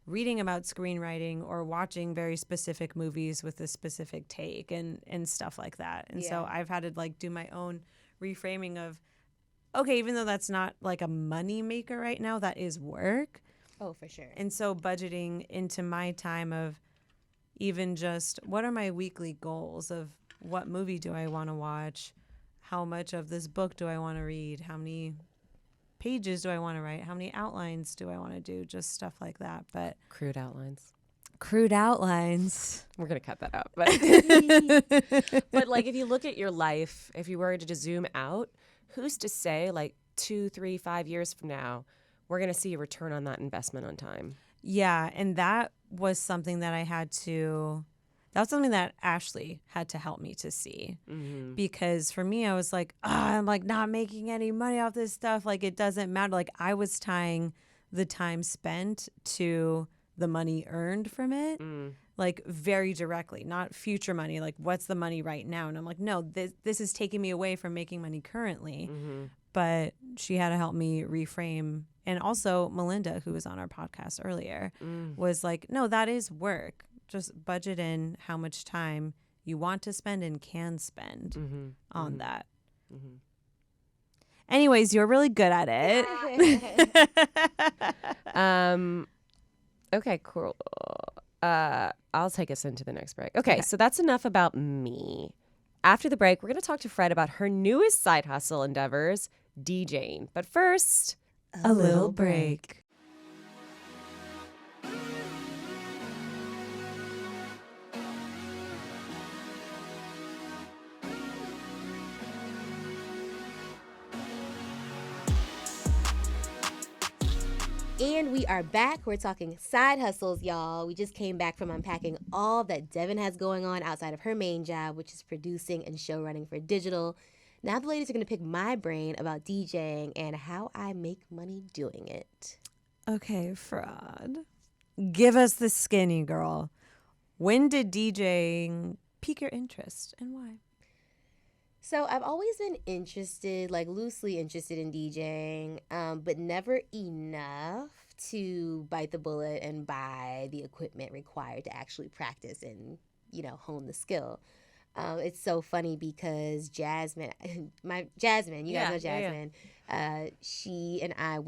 reading about screenwriting or watching very specific movies with a specific take and stuff like that. And so I've had to like do my own reframing of, okay, even though that's not like a money maker right now, that is work. Oh, for sure. And so budgeting into my time of even just what are my weekly goals of what movie do I want to watch? How much of this book do I want to read? How many pages do I want to write? How many outlines do I want to do? Just stuff like that. But Crude outlines. crude outlines. We're going to cut that out. But, but like if you look at your life, if you were to just zoom out, who's to say like 2, 3, 5 years from now, we're going to see a return on that investment on time? Yeah. And that was something that that's something that Ashley had to help me to see. Because for me, I was like, I'm like not making any money off this stuff. Like it doesn't matter. Like I was tying the time spent to the money earned from it, like very directly, not future money. Like what's the money right now? And I'm like, no, this is taking me away from making money currently. But she had to help me reframe. And also Melinda, who was on our podcast earlier, was like, no, that is work. Just budget in how much time you want to spend and can spend on that. Anyways, you're really good at it. Okay, cool. I'll take us into the next break. Okay, so that's enough about me. After the break, we're going to talk to Fred about her newest side hustle endeavors, DJing. But first, a little break. And we are back. We're talking side hustles, y'all. We just came back from unpacking all that Devin has going on outside of her main job, which is producing and show running for digital. Now the ladies are going to pick my brain about DJing and how I make money doing it. Okay, Fraud. Give us the skinny girl. When did DJing pique your interest and why? So I've always been interested, like loosely interested in DJing, but never enough to bite the bullet and buy the equipment required to actually practice and, hone the skill. It's so funny because Jasmine, you guys know Jasmine, she and I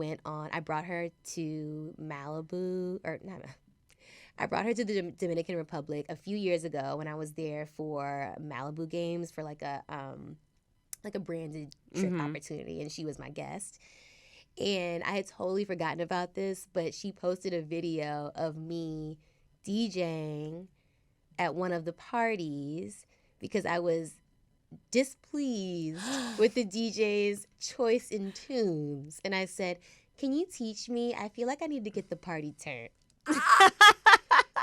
I brought her to I brought her to the Dominican Republic a few years ago when I was there for Malibu Games for like a branded trip opportunity, and she was my guest. And I had totally forgotten about this, but she posted a video of me DJing at one of the parties because I was displeased with the DJ's choice in tunes. And I said, "Can you teach me? I feel like I need to get the party turned."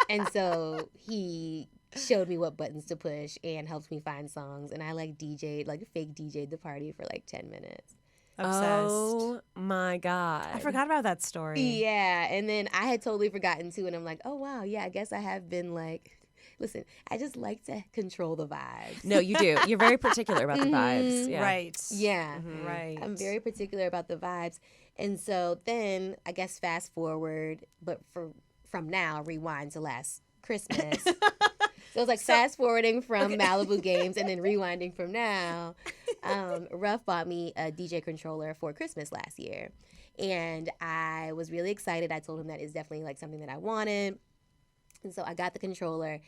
And so he showed me what buttons to push and helped me find songs. And I fake DJ'd the party for like 10 minutes. Obsessed. Oh my God. I forgot about that story. Yeah. And then I had totally forgotten too. And I'm like, oh, wow. Yeah, I guess I have been like, listen, I just like to control the vibes. No, you do. You're very particular about the vibes. Yeah. Right. Yeah. Right. I'm very particular about the vibes. And so then I guess fast forward, but from now, rewind to last Christmas. So it's like fast forwarding from Malibu Games and then rewinding from now. Ruff bought me a DJ controller for Christmas last year. And I was really excited. I told him that it's definitely like something that I wanted. And so I got the controller.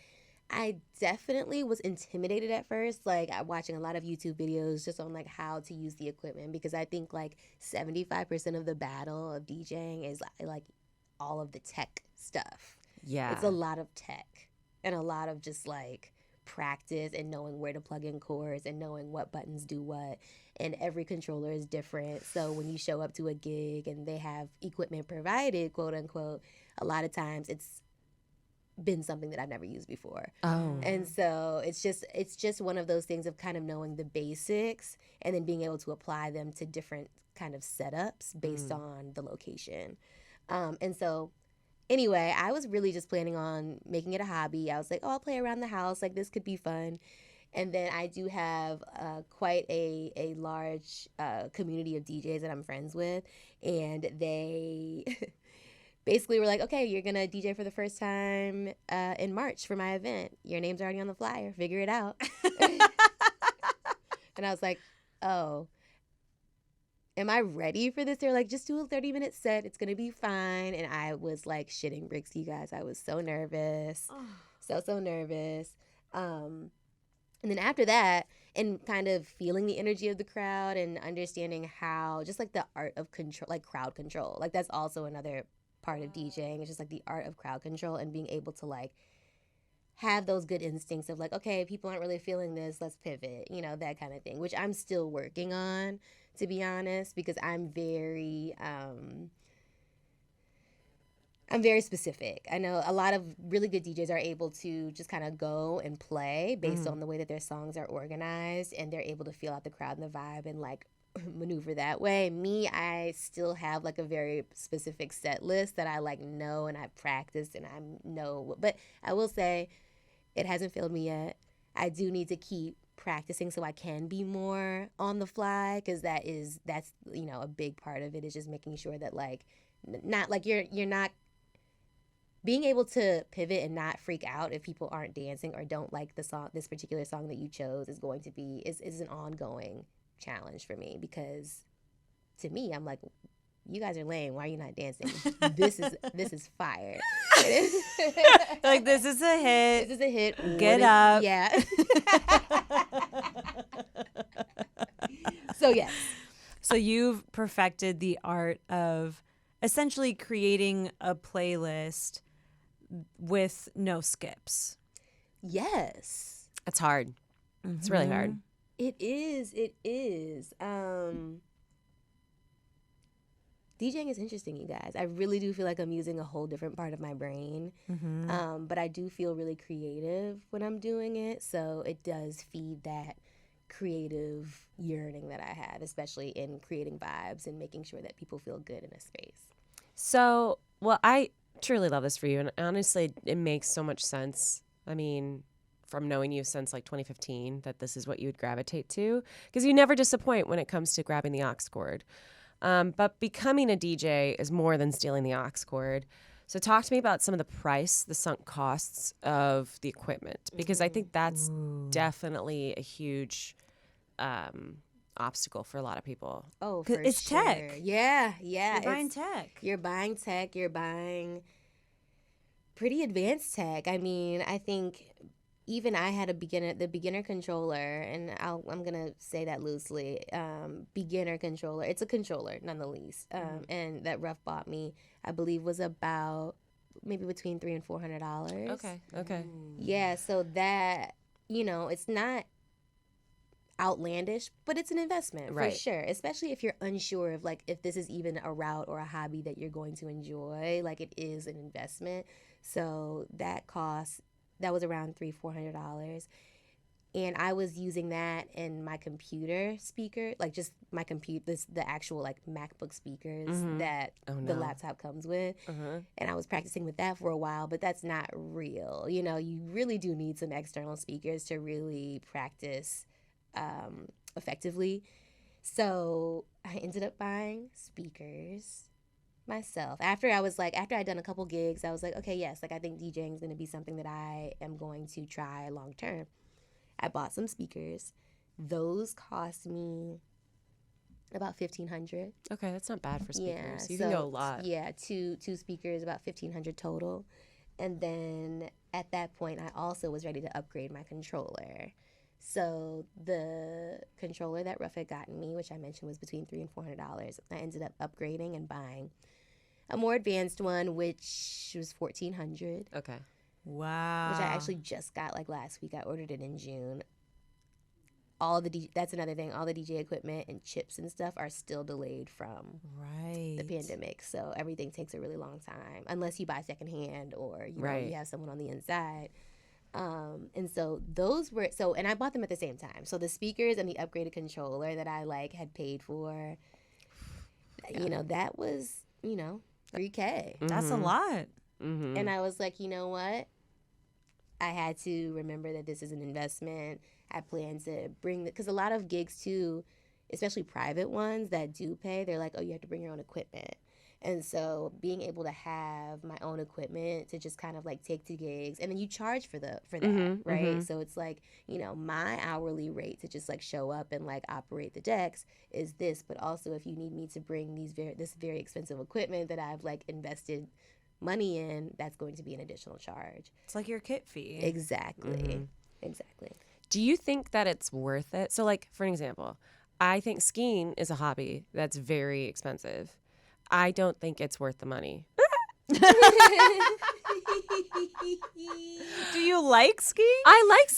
I definitely was intimidated at first, like watching a lot of YouTube videos just on like how to use the equipment, because I think like 75% of the battle of DJing is like all of the tech stuff. Yeah. It's a lot of tech and a lot of just like practice and knowing where to plug in cords and knowing what buttons do what. And every controller is different. So when you show up to a gig and they have equipment provided, quote unquote, a lot of times it's been something that I've never used before. Oh. And so it's just one of those things of kind of knowing the basics and then being able to apply them to different kind of setups based on the location. And so Anyway, I was really just planning on making it a hobby. I was like, oh, I'll play around the house. Like, this could be fun. And then I do have quite a large community of DJs that I'm friends with. And they basically were like, okay, you're going to DJ for the first time in March for my event. Your name's already on the flyer. Figure it out. And I was like, oh. Am I ready for this? They're like, just do a 30-minute set. It's going to be fine. And I was like shitting bricks, you guys. I was so nervous. So nervous. And then after that, and kind of feeling the energy of the crowd and understanding how, just like the art of control, like crowd control. Like that's also another part of DJing. It's just like the art of crowd control and being able to like have those good instincts of like, okay, people aren't really feeling this. Let's pivot, you know, that kind of thing, which I'm still working on, to be honest, because I'm very specific. I know a lot of really good DJs are able to just kind of go and play based on the way that their songs are organized, and they're able to feel out the crowd and the vibe and like maneuver that way. Me, I still have like a very specific set list that I like know and I practice and I know. But I will say it hasn't failed me yet. I do need to keep practicing so I can be more on the fly, because that's you know, a big part of it is just making sure that like not like you're not being able to pivot and not freak out if people aren't dancing or don't like the song, this particular song that you chose is going to be is an ongoing challenge for me, because to me I'm like, you guys are lame, why are you not dancing? This is fire. Like, this is a hit. This is a hit. Get up. Yeah. So yes. So you've perfected the art of essentially creating a playlist with no skips. Yes. It's hard. It's really hard. It is. DJing is interesting, you guys. I really do feel like I'm using a whole different part of my brain. But I do feel really creative when I'm doing it. So it does feed that creative yearning that I have, especially in creating vibes and making sure that people feel good in a space. So, well, I truly love this for you. And honestly, it makes so much sense. I mean, from knowing you since like 2015, that this is what you would gravitate to. Because you never disappoint when it comes to grabbing the aux cord. But becoming a DJ is more than stealing the aux cord. So talk to me about some of the sunk costs of the equipment, because I think that's definitely a huge obstacle for a lot of people. Oh, for it's sure. tech. Yeah. You're buying tech. You're buying tech. You're buying pretty advanced tech. I mean, I think even I had the beginner controller, and I'm gonna say that loosely. Beginner controller. It's a controller, none the least. And that Ruff bought me, I believe, was about maybe between $300 and $400. Okay. Yeah, so that, you know, it's not outlandish, but it's an investment for sure. Especially if you're unsure of like if this is even a route or a hobby that you're going to enjoy. Like, it is an investment. So that was around $300-$400, and I was using that in my computer speaker, like just my the actual like MacBook speakers that the laptop comes with, and I was practicing with that for a while. But that's not real, you know. You really do need some external speakers to really practice effectively. So I ended up buying speakers myself. After I'd done a couple gigs, I was like, okay, yes, like I think DJing is going to be something that I am going to try long term. I bought some speakers. Those cost me about $1,500. Okay, that's not bad for speakers. Yeah, You can go a lot. Yeah, two speakers, about $1,500 total. And then at that point, I also was ready to upgrade my controller. So the controller that Ruff had gotten me, which I mentioned was between $300 and $400, I ended up upgrading and buying a more advanced one, which was $1,400. Okay. Wow. Which I actually just got like last week. I ordered it in June. That's another thing. All the DJ equipment and chips and stuff are still delayed from the pandemic. So everything takes a really long time, unless you buy secondhand or you have someone on the inside. And so and I bought them at the same time. So the speakers and the upgraded controller that I like had paid for, you know, that was, you know, $3,000. That's a lot. Mm-hmm. And I was like, you know what? I had to remember that this is an investment. I plan to bring because a lot of gigs too, especially private ones that do pay, they're like, oh, you have to bring your own equipment. And so being able to have my own equipment to just kind of like take to gigs, and then you charge for that, Mm-hmm, right? mm-hmm. So it's like, you know, my hourly rate to just like show up and like operate the decks is this, but also if you need me to bring this very expensive equipment that I've like invested money in, that's going to be an additional charge. It's like your kit fee. Exactly. Exactly. Do you think that it's worth it? So, like, for an example, I think skiing is a hobby that's very expensive. I don't think it's worth the money. Do you like skiing?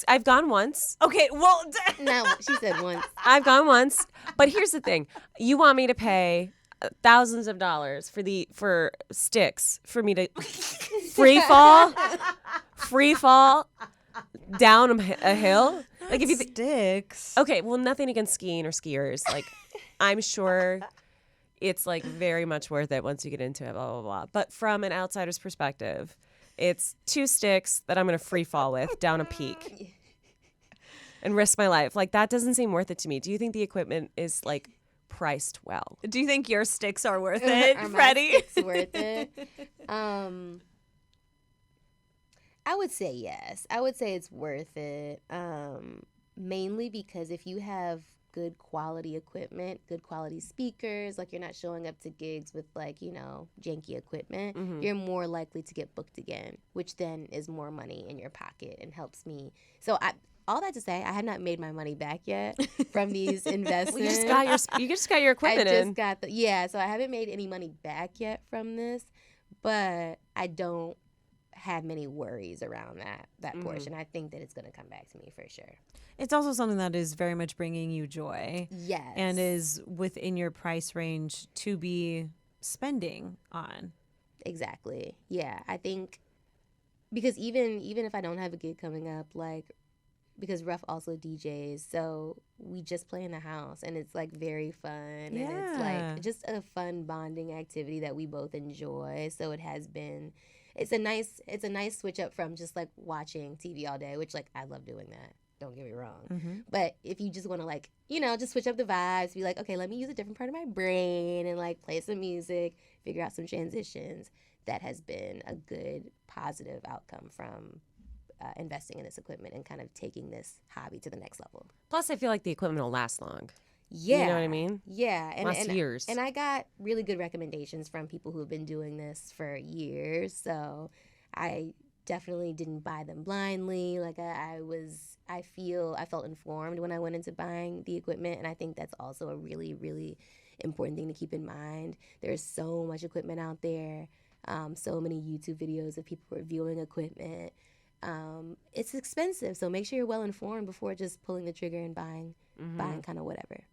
I've gone once. Okay, well, No, she said once. I've gone once. But here's the thing. You want me to pay thousands of dollars for sticks for me to free fall down a hill? Like if you sticks. Okay, well, nothing against skiing or skiers. Like, I'm sure it's like very much worth it once you get into it, blah, blah, blah. But from an outsider's perspective, it's 2 sticks that I'm going to free fall with down a peak and risk my life. Like, that doesn't seem worth it to me. Do you think the equipment is like priced well? Do you think your sticks are worth it, Are my Freddie? sticks worth it? I would say yes. I would say it's worth it. Mainly because if you have good quality equipment, good quality speakers, like you're not showing up to gigs with like, you know, janky equipment, you're more likely to get booked again, which then is more money in your pocket and helps me. So all that to say, I had not made my money back yet from these investments. Well, you just got your equipment in. So I haven't made any money back yet from this, but I don't have many worries around that portion. I think that it's going to come back to me for sure. It's also something that is very much bringing you joy. Yes. And is within your price range to be spending on. Exactly. Yeah, I think because even if I don't have a gig coming up, like because Ruff also DJs, so we just play in the house and it's like very fun. Yeah. And it's like just a fun bonding activity that we both enjoy. So it has been it's a nice switch up from just like watching TV all day, which like I love doing that. Don't get me wrong. But if you just want to like, you know, just switch up the vibes, be like, okay, let me use a different part of my brain and like play some music, figure out some transitions. That has been a good positive outcome from investing in this equipment and kind of taking this hobby to the next level. Plus, I feel like the equipment will last long. Yeah. You know what I mean? Yeah. Last years. And I got really good recommendations from people who have been doing this for years. So I definitely didn't buy them blindly. Like I felt informed when I went into buying the equipment. And I think that's also a really, really important thing to keep in mind. There's so much equipment out there. So many YouTube videos of people reviewing equipment. It's expensive. So make sure you're well informed before just pulling the trigger and buying kind of whatever.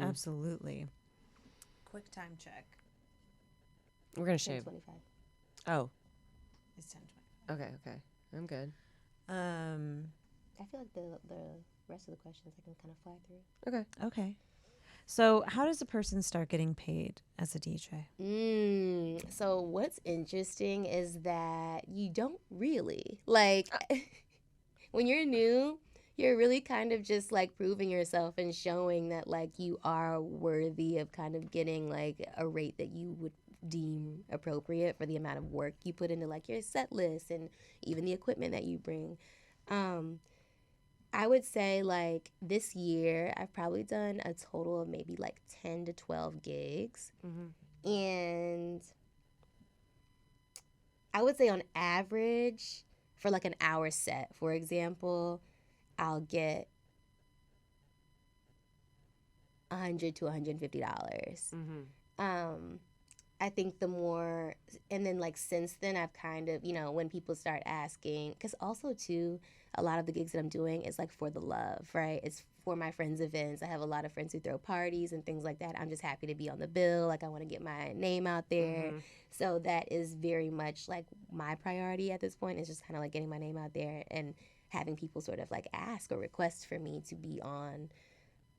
Absolutely. Quick time check. We're going to shave. 10:25. Oh. It's 10:25. Okay. I'm good. I feel like the rest of the questions I can kind of fly through. Okay. So how does a person start getting paid as a DJ? So what's interesting is that you don't really. Like, when you're new, you're really kind of just, like, proving yourself and showing that, like, you are worthy of kind of getting, like, a rate that you would deem appropriate for the amount of work you put into, like, your set list and even the equipment that you bring. I would say, like, this year, I've probably done a total of maybe, like, 10 to 12 gigs. And I would say on average, for, like, an hour set, for example, I'll get $100 to $150. I think the more, and then like since then I've kind of, you know, when people start asking, because also too, a lot of the gigs that I'm doing is like for the love, right? It's for my friends' events. I have a lot of friends who throw parties and things like that. I'm just happy to be on the bill. Like I want to get my name out there. So that is very much like my priority at this point is just kind of like getting my name out there and having people sort of like ask or request for me to be on,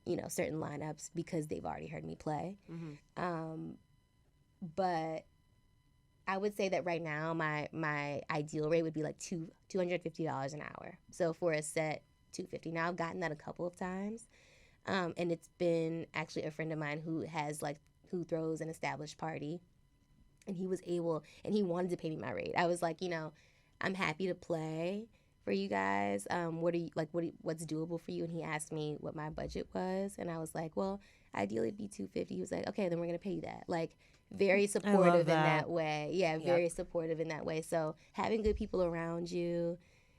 you know, certain lineups because they've already heard me play. But I would say that right now my ideal rate would be like $250 an hour. So for a set, $250. Now I've gotten that a couple of times, and it's been actually a friend of mine who throws an established party, and he was able, and he wanted to pay me my rate. I was like, I'm happy to play for you guys. What's doable for you? And he asked me what my budget was, and I was like, well, ideally it'd be $250. He was like, okay, then we're gonna pay you that. Like, very supportive in that way. Yeah, very supportive in that way. So having good people around you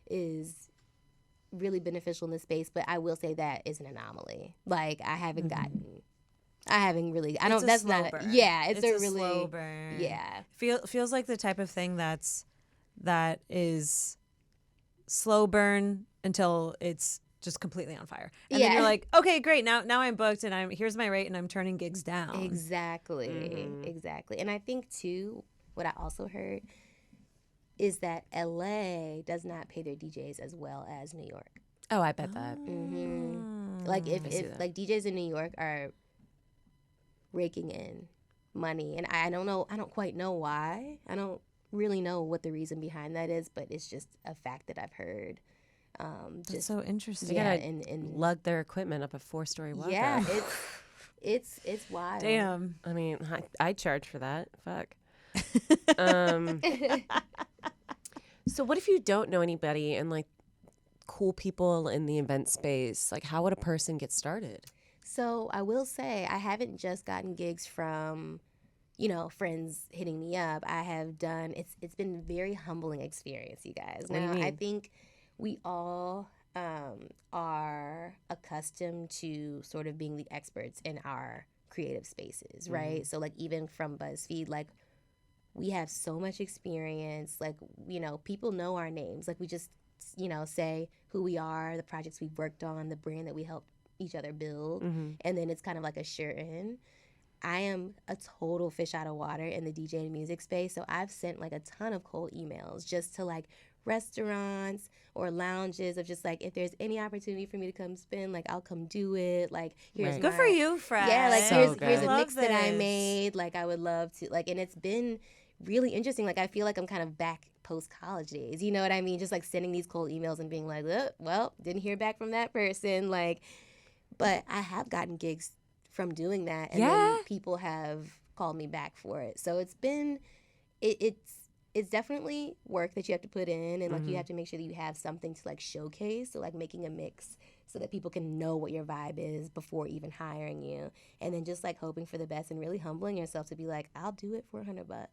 is really beneficial in this space. But I will say that is an anomaly. Like, I haven't really. I don't. That's not. Yeah, it's a really slow burn. Yeah, feels like the type of thing that is slow burn until it's just completely on fire. And then you're like, okay, great. Now I'm booked and here's my rate and I'm turning gigs down. Exactly. Exactly. And I think too, what I also heard is that LA does not pay their DJs as well as New York. Oh, I bet that. Like if like DJs in New York are raking in money, and I don't quite know why. I don't really know what the reason behind that is, but it's just a fact that I've heard. That's so interesting. They gotta lug their equipment up a 4-story walk. Yeah, it's wild. Damn. I mean, I charge for that. Fuck. So what if you don't know anybody and like cool people in the event space? Like, how would a person get started? So I will say I haven't just gotten gigs from, friends hitting me up. I have done. It's been a very humbling experience, you guys. What do you mean? I think we all are accustomed to sort of being the experts in our creative spaces, right? So like even from BuzzFeed, like we have so much experience. Like, people know our names. Like we just, say who we are, the projects we've worked on, the brand that we help each other build. And then it's kind of like a sure in. I am a total fish out of water in the DJ and music space. So I've sent like a ton of cold emails just to like restaurants or lounges of just like, if there's any opportunity for me to come spin, like I'll come do it. Like here's good for you, Fred. Yeah, like So here's a Love mix that I this. made. Like I would love to, like, and it's been really interesting. Like I feel like I'm kind of back post college days. You know what I mean? Just like sending these cold emails and being like, well, didn't hear back from that person. Like, but I have gotten gigs from doing that, and then people have called me back for it. So it's been, it's definitely work that you have to put in, and like you have to make sure that you have something to like showcase. So like making a mix so that people can know what your vibe is before even hiring you, and then just like hoping for the best and really humbling yourself to be like, I'll do it for $100.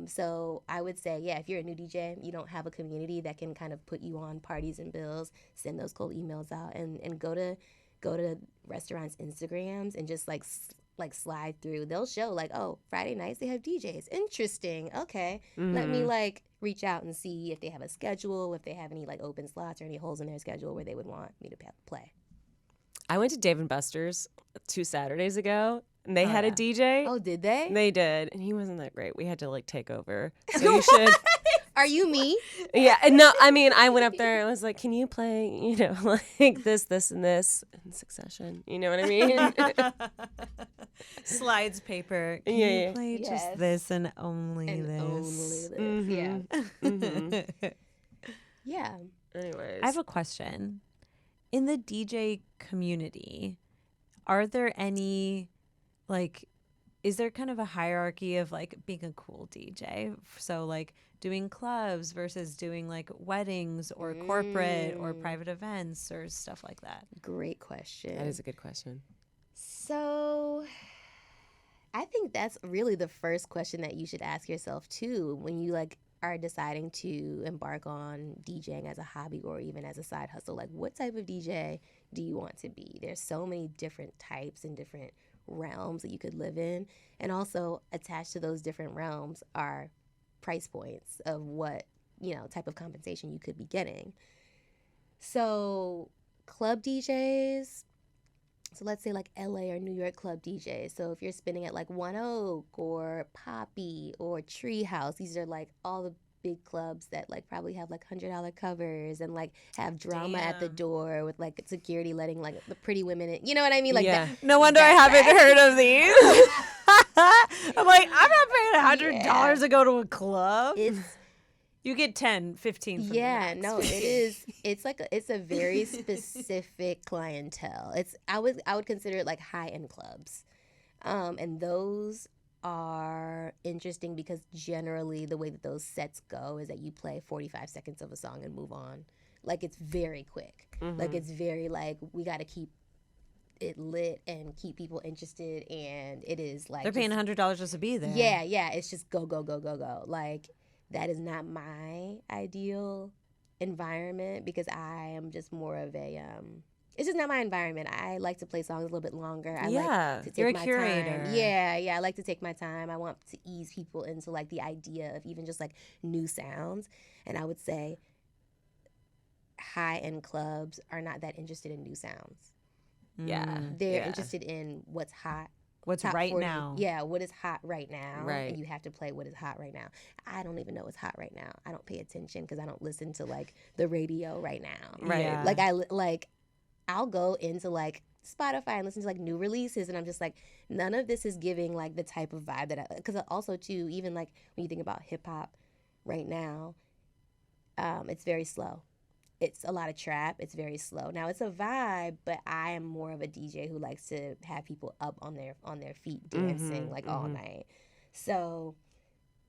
So I would say, if you're a new DJ, you don't have a community that can kind of put you on parties and bills, send those cold emails out, and go to restaurants' Instagrams and just like slide through. They'll show like, oh, Friday nights they have DJs. Interesting. Okay, let me like reach out and see if they have a schedule, if they have any like open slots or any holes in their schedule where they would want me to play. I went to Dave & Buster's 2 Saturdays ago, and they had a DJ. Oh, did they? They did, and he wasn't that great. We had to like take over. So you should. Are you me? Yeah, and no, I mean, I went up there and I was like, can you play, like this, and this in succession? You know what I mean? Slides paper. Can you play just this and only this? Only this. Yeah. Anyways. I have a question. In the DJ community, are there any, like, is there kind of a hierarchy of like being a cool DJ? So like doing clubs versus doing like weddings or corporate or private events or stuff like that? Great question. That is a good question. So I think that's really the first question that you should ask yourself too when you like are deciding to embark on DJing as a hobby or even as a side hustle. Like, what type of DJ do you want to be? There's so many different types and different realms that you could live in, and also attached to those different realms are price points of what type of compensation you could be getting. So club DJs, so let's say like LA or New York club DJs, so if you're spinning at like One Oak or Poppy or Treehouse, these are like all the big clubs that like probably have like $100 covers and like have drama at the door with like security letting like the pretty women in. You know what I mean? Like that. No wonder I haven't heard of these. I'm like, I'm not paying $100 to go to a club. It's You get 10, 15 from yeah, the max. no, it is. It's like it's a very specific clientele. I would consider it like high-end clubs, and those are interesting because generally the way that those sets go is that you play 45 seconds of a song and move on. Like it's very quick. Like it's very like we got to keep it lit and keep people interested, and it is like They're paying $100 just to be there. yeah. It's just go go go go go. Like that is not my ideal environment because I am just more of a it's just not my environment. I like to play songs a little bit longer. I like to take You're a my curator. time. Yeah, I like to take my time. I want to ease people into like the idea of even just like new sounds. And I would say high-end clubs are not that interested in new sounds. Yeah. They're interested in what's hot. What's Top right 40. now. Yeah, what is hot right now. Right. And you have to play what is hot right now. I don't even know what's hot right now. I don't pay attention because I don't listen to like the radio right now. Right. Yeah. Like I'll go into like Spotify and listen to like new releases and I'm just like none of this is giving like the type of vibe that I, because also too even like when you think about hip hop right now, it's very slow. It's a lot of trap. It's very slow. Now it's a vibe, but I am more of a DJ who likes to have people up on their feet dancing like all night. So,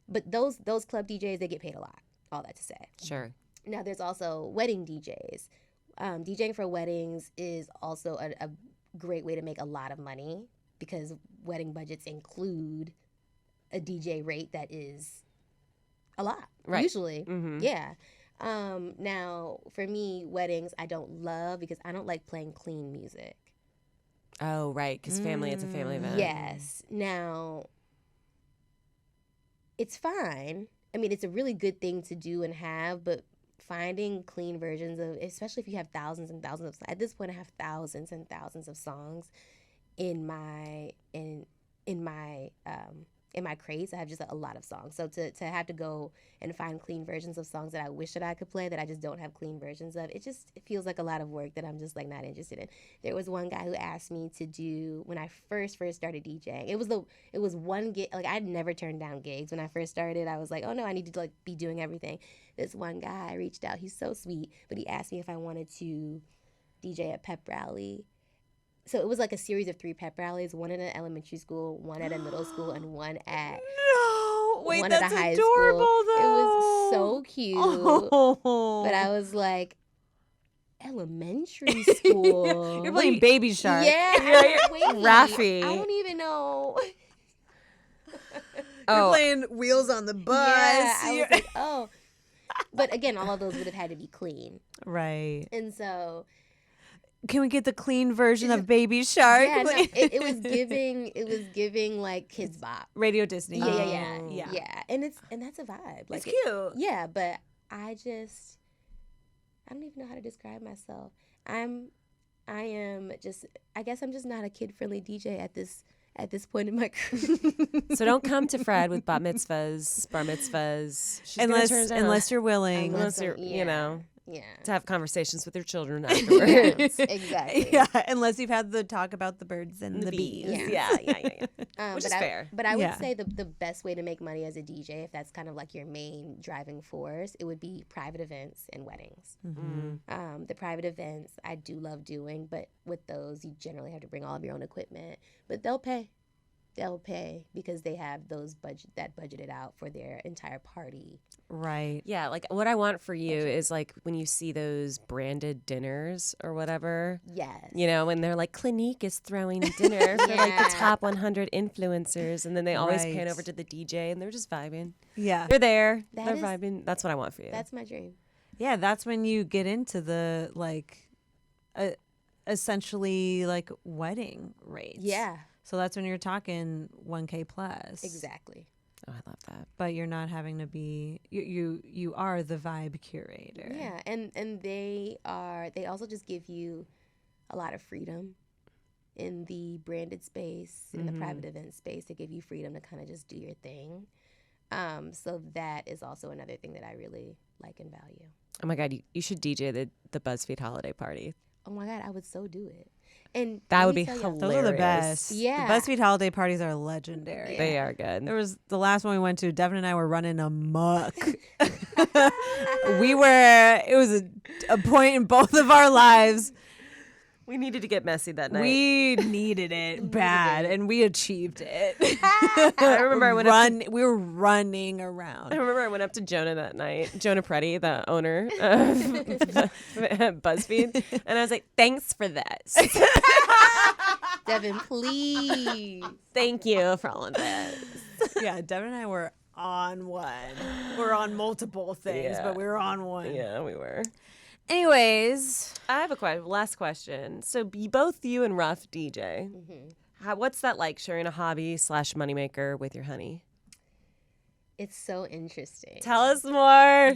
but those club DJs, they get paid a lot. All that to say. Sure. Now there's also wedding DJs. DJing for weddings is also a great way to make a lot of money because wedding budgets include a DJ rate that is a lot. Right. Usually, yeah. Now, for me, weddings I don't love because I don't like playing clean music. Oh, right, because it's a family event. Yes. Now, it's fine. I mean, it's a really good thing to do and have, but finding clean versions of, especially if you have thousands and thousands of, at this point I have thousands and thousands of songs in my crates. I have just a lot of songs. So to have to go and find clean versions of songs that I wish that I could play that I just don't have clean versions of, it feels like a lot of work that I'm just like not interested in. There was one guy who asked me to do, when I first started DJing, it was one gig, like I'd never turned down gigs. When I first started, I was like, oh no, I need to like be doing everything. This one guy reached out, he's so sweet, but he asked me if I wanted to DJ at pep rally. So it was like a series of 3 pep rallies, one at an elementary school, one at a middle school, and one at Wait, one that's at a high adorable, school. though. It was so cute. Oh. But I was like, elementary school. You're playing Baby Shark. Yeah. Wait, Raffi. I don't even know. You're playing Wheels on the Bus. Yeah, I was like, oh. But again, all of those would have had to be clean. Right. And so... Can we get the clean version of Baby Shark? Yeah, no, it was giving like Kids Bop. Radio Disney. Yeah. Yeah. And that's a vibe. Like It's cute. Yeah, but I don't even know how to describe myself. I guess I'm just not a kid-friendly DJ at this point in my career. So don't come to Fred with bat mitzvahs, bar mitzvahs. She's gonna turn it down. Unless you're willing. Unless you're, Yeah. to have conversations with your children afterwards. Yes, exactly. Yeah, unless you've had the talk about the birds and the bees. Yeah. Which is but fair. But I would say the best way to make money as a DJ, if that's kind of like your main driving force, it would be private events and weddings. The private events I do love doing, but with those you generally have to bring all of your own equipment. But they'll pay because they have budgeted out for their entire party. Right. Yeah, like what I want for you is like when you see those branded dinners or whatever. Yes. When they're like, Clinique is throwing dinner for like the top 100 influencers. And then they always pan over to the DJ and they're just vibing. Yeah. They're there. They're vibing. That's what I want for you. That's my dream. Yeah, that's when you get into the like essentially like wedding rates. Yeah. So that's when you're talking 1K plus. Exactly. Oh, I love that. But you're not having to be you are the vibe curator. Yeah, and they also just give you a lot of freedom in the branded space, in the private event space. They give you freedom to kind of just do your thing. So that is also another thing that I really like and value. Oh my God, you should DJ the BuzzFeed holiday party. oh my God, I would so do it. And That let would me be tell y'all- hilarious. Those are the best. Yeah. The BuzzFeed holiday parties are legendary. They are good. There was the last one we went to. Devin and I were running amok. It was a point in both of our lives. We needed to get messy that night. We needed it bad, and we achieved it. I remember I went up to, We were running around. I remember I went up to Jonah that night, Jonah Freddie, the owner of BuzzFeed, and I was like, "Thanks for this. Devin, please. Thank you for all of this." Yeah, Devin and I were on one. We're on multiple things, Yeah. but we were on one. Yeah, we were. Anyways, I have a last question. So, both you and Ruff DJ. What's that like sharing a hobby / moneymaker with your honey? It's so interesting. Tell us more.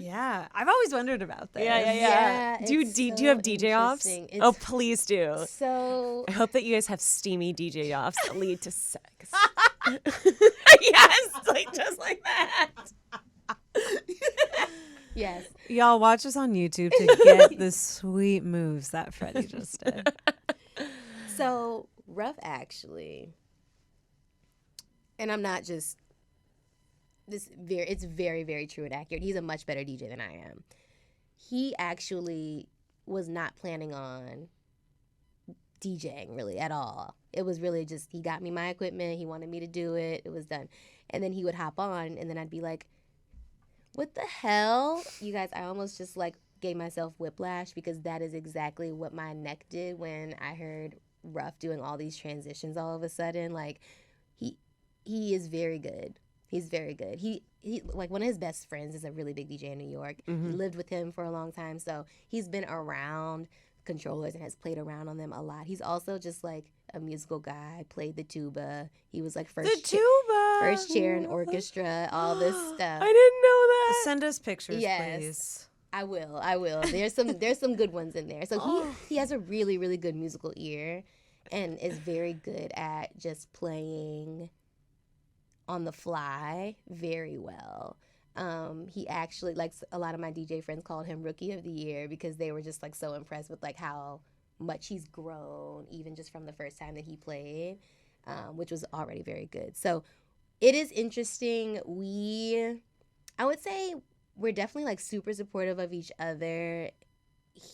yeah, I've always wondered about this. Yeah, Do you it's do you so have DJ offs? interesting. Oh, It's please do. So I hope that you guys have steamy DJ offs that lead to sex. Yes, like just like that. yes. Y'all watch us on YouTube to get the sweet moves that Freddie just did. So Ruff actually, and I'm not just it's very, very true and accurate. He's a much better DJ than I am. He actually was not planning on DJing really at all. It was really just he got me my equipment. He wanted me to do it. It was done. And then he would hop on and then I'd be like, what the hell? You guys, I almost just like gave myself whiplash because that is exactly what my neck did when I heard Ruff doing all these transitions all of a sudden. Like he is very good. He's very good. He like one of his best friends is a really big DJ in New York. He lived with him for a long time, so he's been around controllers and has played around on them a lot. He's also just like a musical guy. Played the tuba. He was like first chair in orchestra. All this stuff. I didn't know that. Send us pictures, Yes. please. I will. There's some good ones in there. So he has a really, really good musical ear and is very good at just playing on the fly very well. He actually, like a lot of my DJ friends called him Rookie of the Year because they were just like so impressed with like how much he's grown even just from the first time that he played, which was already very good. So it is interesting. I would say we're definitely like super supportive of each other.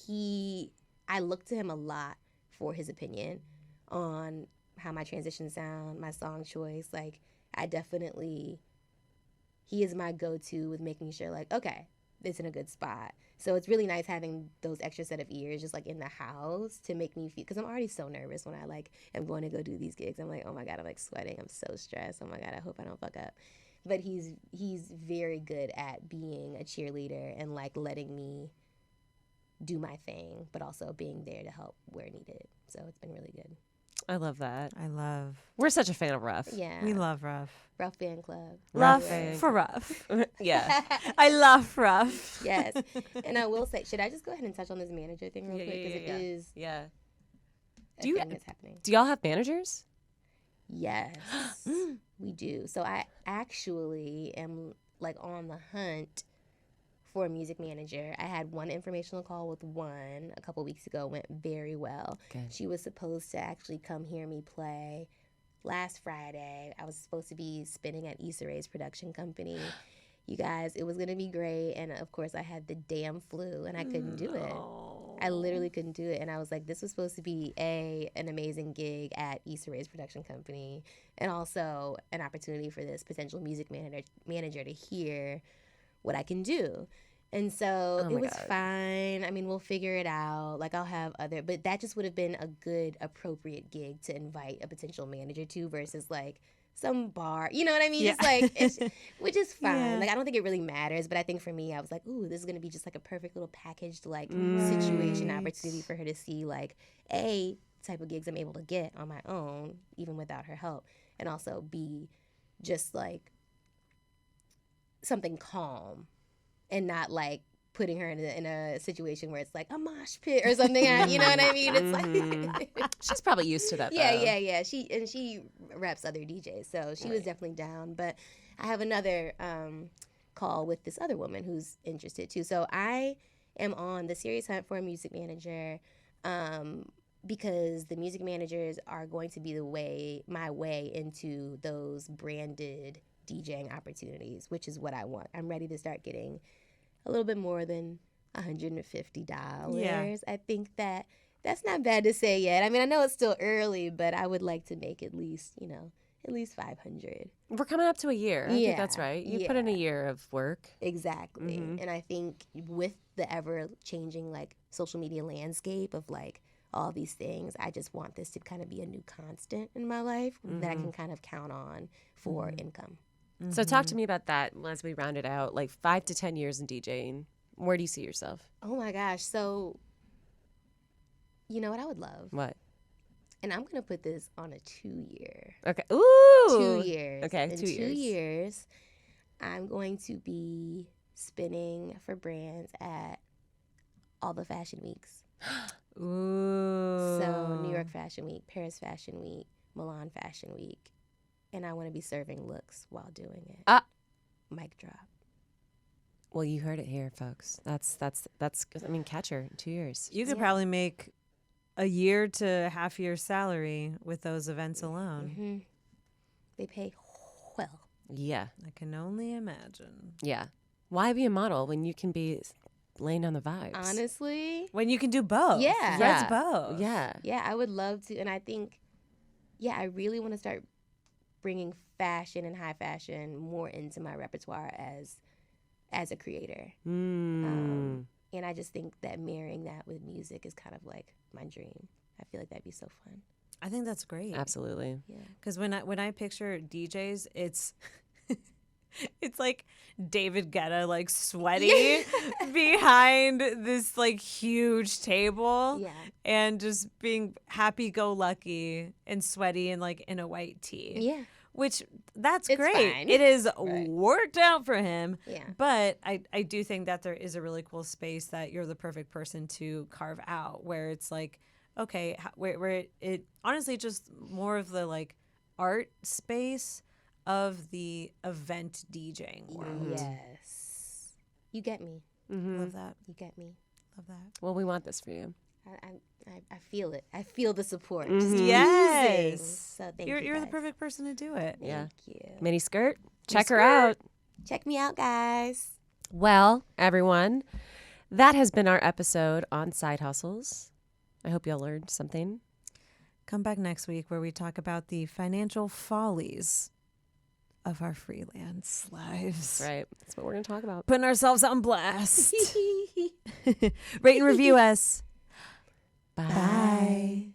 I look to him a lot for his opinion on how my transitions sound, my song choice. Like he is my go-to with making sure like, okay, it's in a good spot. So it's really nice having those extra set of ears just like in the house to make me feel, because I'm already so nervous when I like am going to go do these gigs. I'm like, oh my God, I'm like sweating. I'm so stressed. Oh my God, I hope I don't fuck up. But he's very good at being a cheerleader and like letting me do my thing, but also being there to help where needed. So it's been really good. I love that. We're such a fan of Ruff. Yeah. We love Ruff. Ruff Fan Club. Love fan for Ruff. Yeah. I love Ruff. Yes. And I will say, should I just go ahead and touch on this manager thing real quick? Because yeah. it is Yeah. a thing that's happening. Do y'all have managers? Yes, we do. So I actually am like on the hunt for a music manager. I had one informational call with one a couple weeks ago. Went very well. Good. She was supposed to actually come hear me play last Friday. I was supposed to be spinning at Issa Rae's production company. You guys, it was going to be great. And of course, I had the damn flu and I couldn't do it. I literally couldn't do it. And I was like, this was supposed to be an amazing gig at Issa Rae's production company and also an opportunity for this potential music manager to hear what I can do. And so it was fine. I mean, we'll figure it out. Like I'll have but that just would have been a good, appropriate gig to invite a potential manager to versus like some bar, you know what I mean? Yeah. Just like, which is fine. Yeah. Like I don't think it really matters, but I think for me, I was like, ooh, this is gonna be just like a perfect little packaged like situation opportunity for her to see like A, type of gigs I'm able to get on my own, even without her help, and also B, just like something calm and not like putting her in a situation where it's like a mosh pit or something. You know what I mean? It's like She's probably used to that. yeah. She reps other DJs, so she was definitely down. But I have another call with this other woman who's interested too. So I am on the serious hunt for a music manager. because the music managers are going to be my way into those branded DJing opportunities, which is what I want. I'm ready to start getting a little bit more than $150. Yeah. I think that's not bad to say yet. I mean, I know it's still early, but I would like to make at least 500. We're coming up to a year. I think that's Yeah, right. You put in a year of work. Exactly. And I think with the ever changing like social media landscape of like all these things, I just want this to kind of be a new constant in my life that I can kind of count on for income. So talk to me about that as we round it out, like 5 to 10 years in DJing. Where do you see yourself? Oh my gosh. So, you know what I would love? What? And I'm going to put this on a 2-year. Okay. Ooh. 2 years. Okay, In 2 years. 2 years, I'm going to be spinning for brands at all the fashion weeks. Ooh. So New York Fashion Week, Paris Fashion Week, Milan Fashion Week. And I want to be serving looks while doing it. Mic drop. Well, you heard it here, folks. That's I mean, catch her in 2 years. You could probably make a year to half year salary with those events alone. They pay well. Yeah. I can only imagine. Yeah. Why be a model when you can be laying on the vibes? Honestly. When you can do both. Yeah. That's both. Yeah. Yeah, I would love to. And I think, I really want to start bringing fashion and high fashion more into my repertoire as a creator. And I just think that marrying that with music is kind of like my dream. I feel like that'd be so fun. I think that's great. Absolutely. Yeah. Because when I picture DJs, it's it's like David Guetta, like sweaty behind this like huge table, Yeah. and just being happy-go-lucky and sweaty and like in a white tee. Yeah. Which that's It's great. fine. It is Right. worked out for him. Yeah. But I do think that there is a really cool space that you're the perfect person to carve out, where it's like, okay, where it honestly just more of the like art space of the event DJing world. Yes. You get me. Love that. You get me. Love that. Well, we want this for you. I feel it. I feel the support. Just Yes. oozing. So thank You're the guys. perfect person to do it. Yeah. Thank you. Mini skirt. Check her out. Check me out, guys. Well, everyone, that has been our episode on side hustles. I hope y'all learned something. Come back next week where we talk about the financial follies of our freelance lives. Right. That's what we're going to talk about. Putting ourselves on blast. Rate and review us. Bye. Bye.